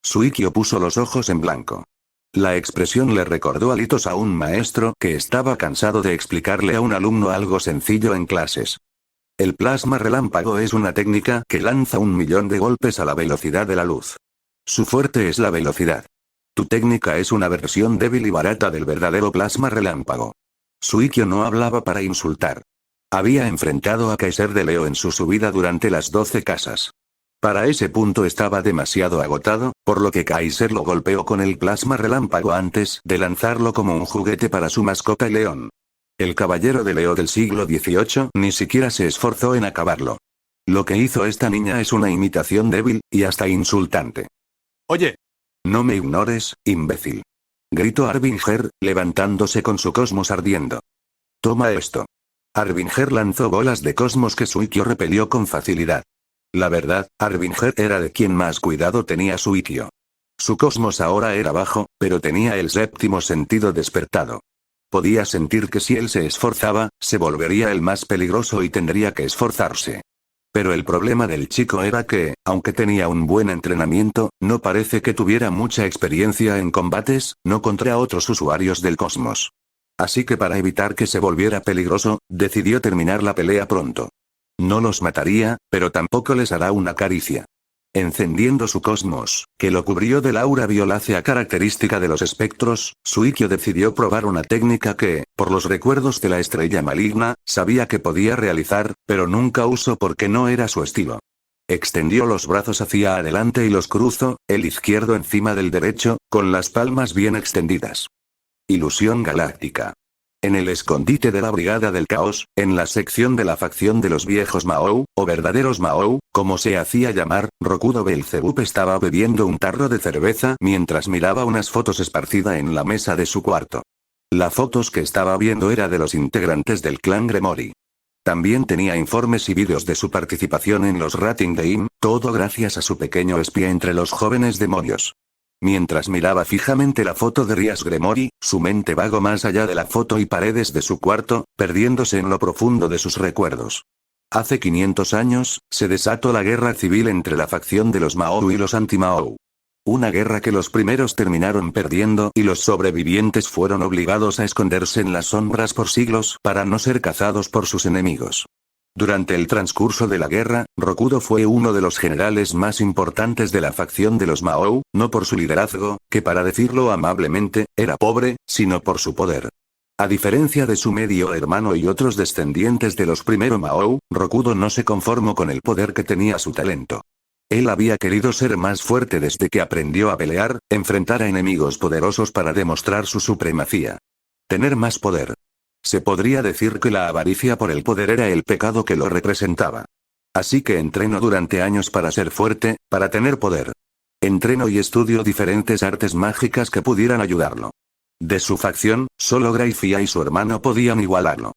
Suikyo puso los ojos en blanco. La expresión le recordó a Litos a un maestro que estaba cansado de explicarle a un alumno algo sencillo en clases. El plasma relámpago es una técnica que lanza 1.000.000 de golpes a la velocidad de la luz. Su fuerte es la velocidad. Tu técnica es una versión débil y barata del verdadero plasma relámpago. Suikyo no hablaba para insultar. Había enfrentado a Kaiser de Leo en su subida durante las 12 casas. Para ese punto estaba demasiado agotado, por lo que Kaiser lo golpeó con el plasma relámpago antes de lanzarlo como un juguete para su mascota León. El caballero de Leo del siglo XVIII ni siquiera se esforzó en acabarlo. Lo que hizo esta niña es una imitación débil, y hasta insultante. Oye. No me ignores, imbécil. Gritó Arbinger, levantándose con su cosmos ardiendo. Toma esto. Arbinger lanzó bolas de cosmos que Suikyo repelió con facilidad. La verdad, Arbinger era de quien más cuidado tenía Suikyo. Su cosmos ahora era bajo, pero tenía el séptimo sentido despertado. Podía sentir que si él se esforzaba, se volvería el más peligroso y tendría que esforzarse. Pero el problema del chico era que, aunque tenía un buen entrenamiento, no parece que tuviera mucha experiencia en combates, no contra otros usuarios del cosmos. Así que para evitar que se volviera peligroso, decidió terminar la pelea pronto. No los mataría, pero tampoco les hará una caricia. Encendiendo su cosmos, que lo cubrió del aura violácea característica de los espectros, Suikyo decidió probar una técnica que, por los recuerdos de la estrella maligna, sabía que podía realizar, pero nunca usó porque no era su estilo. Extendió los brazos hacia adelante y los cruzó, el izquierdo encima del derecho, con las palmas bien extendidas. Ilusión galáctica. En el escondite de la Brigada del Caos, en la sección de la facción de los viejos Mahou, o verdaderos Mahou, como se hacía llamar, Rokudo Belzebub estaba bebiendo un tarro de cerveza mientras miraba unas fotos esparcida en la mesa de su cuarto. La fotos que estaba viendo era de los integrantes del clan Gremori. También tenía informes y vídeos de su participación en los Rating Game, todo gracias a su pequeño espía entre los jóvenes demonios. Mientras miraba fijamente la foto de Rias Gremori, su mente vagó más allá de la foto y paredes de su cuarto, perdiéndose en lo profundo de sus recuerdos. Hace 500 años, se desató la guerra civil entre la facción de los Mahou y los anti-Mahou. Una guerra que los primeros terminaron perdiendo y los sobrevivientes fueron obligados a esconderse en las sombras por siglos para no ser cazados por sus enemigos. Durante el transcurso de la guerra, Rokudo fue uno de los generales más importantes de la facción de los Mahou, no por su liderazgo, que para decirlo amablemente, era pobre, sino por su poder. A diferencia de su medio hermano y otros descendientes de los primero Mahou, Rokudo no se conformó con el poder que tenía su talento. Él había querido ser más fuerte desde que aprendió a pelear, enfrentar a enemigos poderosos para demostrar su supremacía. Tener más poder. Se podría decir que la avaricia por el poder era el pecado que lo representaba. Así que entreno durante años para ser fuerte, para tener poder. Entreno y estudio diferentes artes mágicas que pudieran ayudarlo. De su facción, solo Grayfia y su hermano podían igualarlo.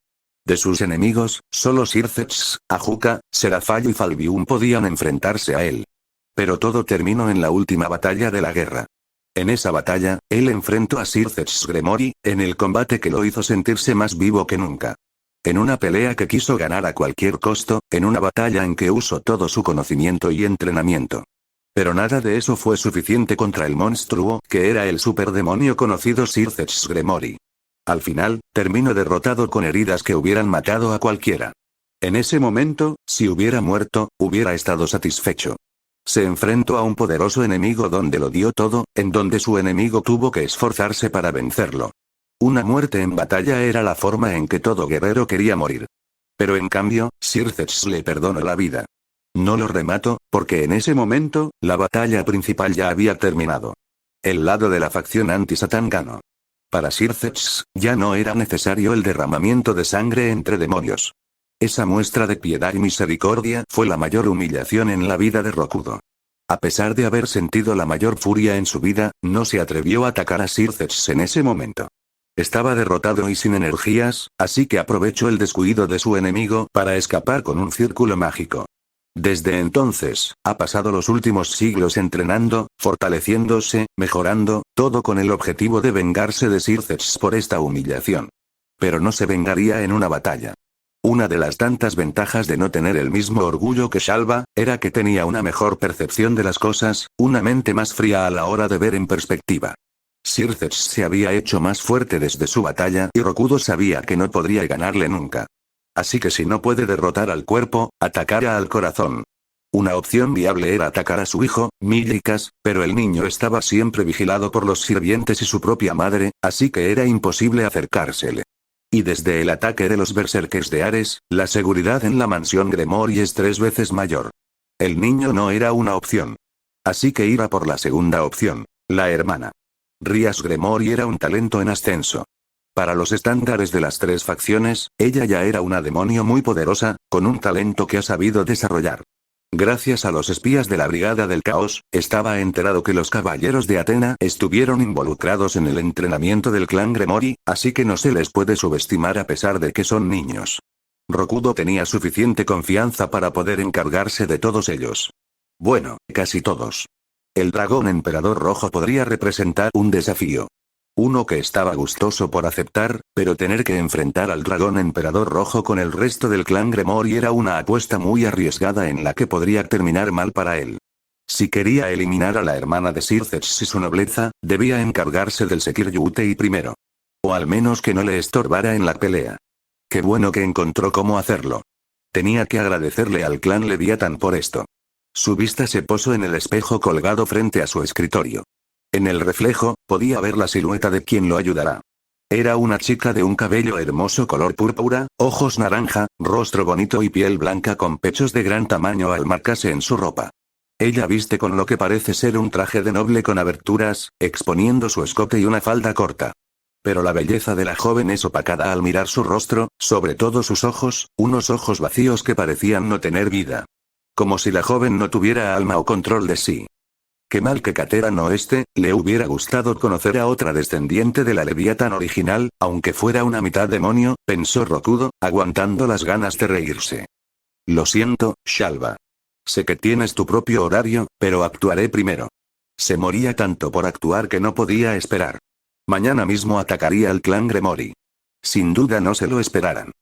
De sus enemigos, solo Circex, Ajuka, Serafall y Falbium podían enfrentarse a él. Pero todo terminó en la última batalla de la guerra. En esa batalla, él enfrentó a Circex Gremory, en el combate que lo hizo sentirse más vivo que nunca. En una pelea que quiso ganar a cualquier costo, en una batalla en que usó todo su conocimiento y entrenamiento. Pero nada de eso fue suficiente contra el monstruo, que era el superdemonio conocido Circex Gremory. Al final, terminó derrotado con heridas que hubieran matado a cualquiera. En ese momento, si hubiera muerto, hubiera estado satisfecho. Se enfrentó a un poderoso enemigo donde lo dio todo, en donde su enemigo tuvo que esforzarse para vencerlo. Una muerte en batalla era la forma en que todo guerrero quería morir. Pero en cambio, Circex le perdonó la vida. No lo remató, porque en ese momento, la batalla principal ya había terminado. El lado de la facción anti-Satán ganó. Para Circex, ya no era necesario el derramamiento de sangre entre demonios. Esa muestra de piedad y misericordia fue la mayor humillación en la vida de Rokudo. A pesar de haber sentido la mayor furia en su vida, no se atrevió a atacar a Circex en ese momento. Estaba derrotado y sin energías, así que aprovechó el descuido de su enemigo para escapar con un círculo mágico. Desde entonces, ha pasado los últimos siglos entrenando, fortaleciéndose, mejorando, todo con el objetivo de vengarse de Circex por esta humillación. Pero no se vengaría en una batalla. Una de las tantas ventajas de no tener el mismo orgullo que Shalva, era que tenía una mejor percepción de las cosas, una mente más fría a la hora de ver en perspectiva. Circex se había hecho más fuerte desde su batalla y Rokudo sabía que no podría ganarle nunca. Así que si no puede derrotar al cuerpo, atacará al corazón. Una opción viable era atacar a su hijo, Milikas, pero el niño estaba siempre vigilado por los sirvientes y su propia madre, así que era imposible acercársele. Y desde el ataque de los berserkers de Ares, la seguridad en la mansión Gremory es 3 veces mayor. El niño no era una opción. Así que iba por la segunda opción, la hermana. Rias Gremory era un talento en ascenso. Para los estándares de las 3 facciones, ella ya era una demonio muy poderosa, con un talento que ha sabido desarrollar. Gracias a los espías de la Brigada del Caos, estaba enterado que los caballeros de Atena estuvieron involucrados en el entrenamiento del clan Gremory, así que no se les puede subestimar a pesar de que son niños. Rokudo tenía suficiente confianza para poder encargarse de todos ellos. Bueno, casi todos. El dragón emperador rojo podría representar un desafío. Uno que estaba gustoso por aceptar, pero tener que enfrentar al dragón emperador rojo con el resto del clan Gremory era una apuesta muy arriesgada en la que podría terminar mal para él. Si quería eliminar a la hermana de Circex y su nobleza, debía encargarse del Sekir Yutei primero. O al menos que no le estorbara en la pelea. Qué bueno que encontró cómo hacerlo. Tenía que agradecerle al clan Leviatán por esto. Su vista se posó en el espejo colgado frente a su escritorio. En el reflejo, podía ver la silueta de quien lo ayudará. Era una chica de un cabello hermoso color púrpura, ojos naranja, rostro bonito y piel blanca con pechos de gran tamaño al marcarse en su ropa. Ella viste con lo que parece ser un traje de noble con aberturas, exponiendo su escote y una falda corta. Pero la belleza de la joven es opacada al mirar su rostro, sobre todo sus ojos, unos ojos vacíos que parecían no tener vida. Como si la joven no tuviera alma o control de sí. Qué mal que Katera no le hubiera gustado conocer a otra descendiente de la Leviatán original, aunque fuera una mitad demonio, pensó Rokudo, aguantando las ganas de reírse. Lo siento, Shalva. Sé que tienes tu propio horario, pero actuaré primero. Se moría tanto por actuar que no podía esperar. Mañana mismo atacaría al clan Gremory. Sin duda no se lo esperaran.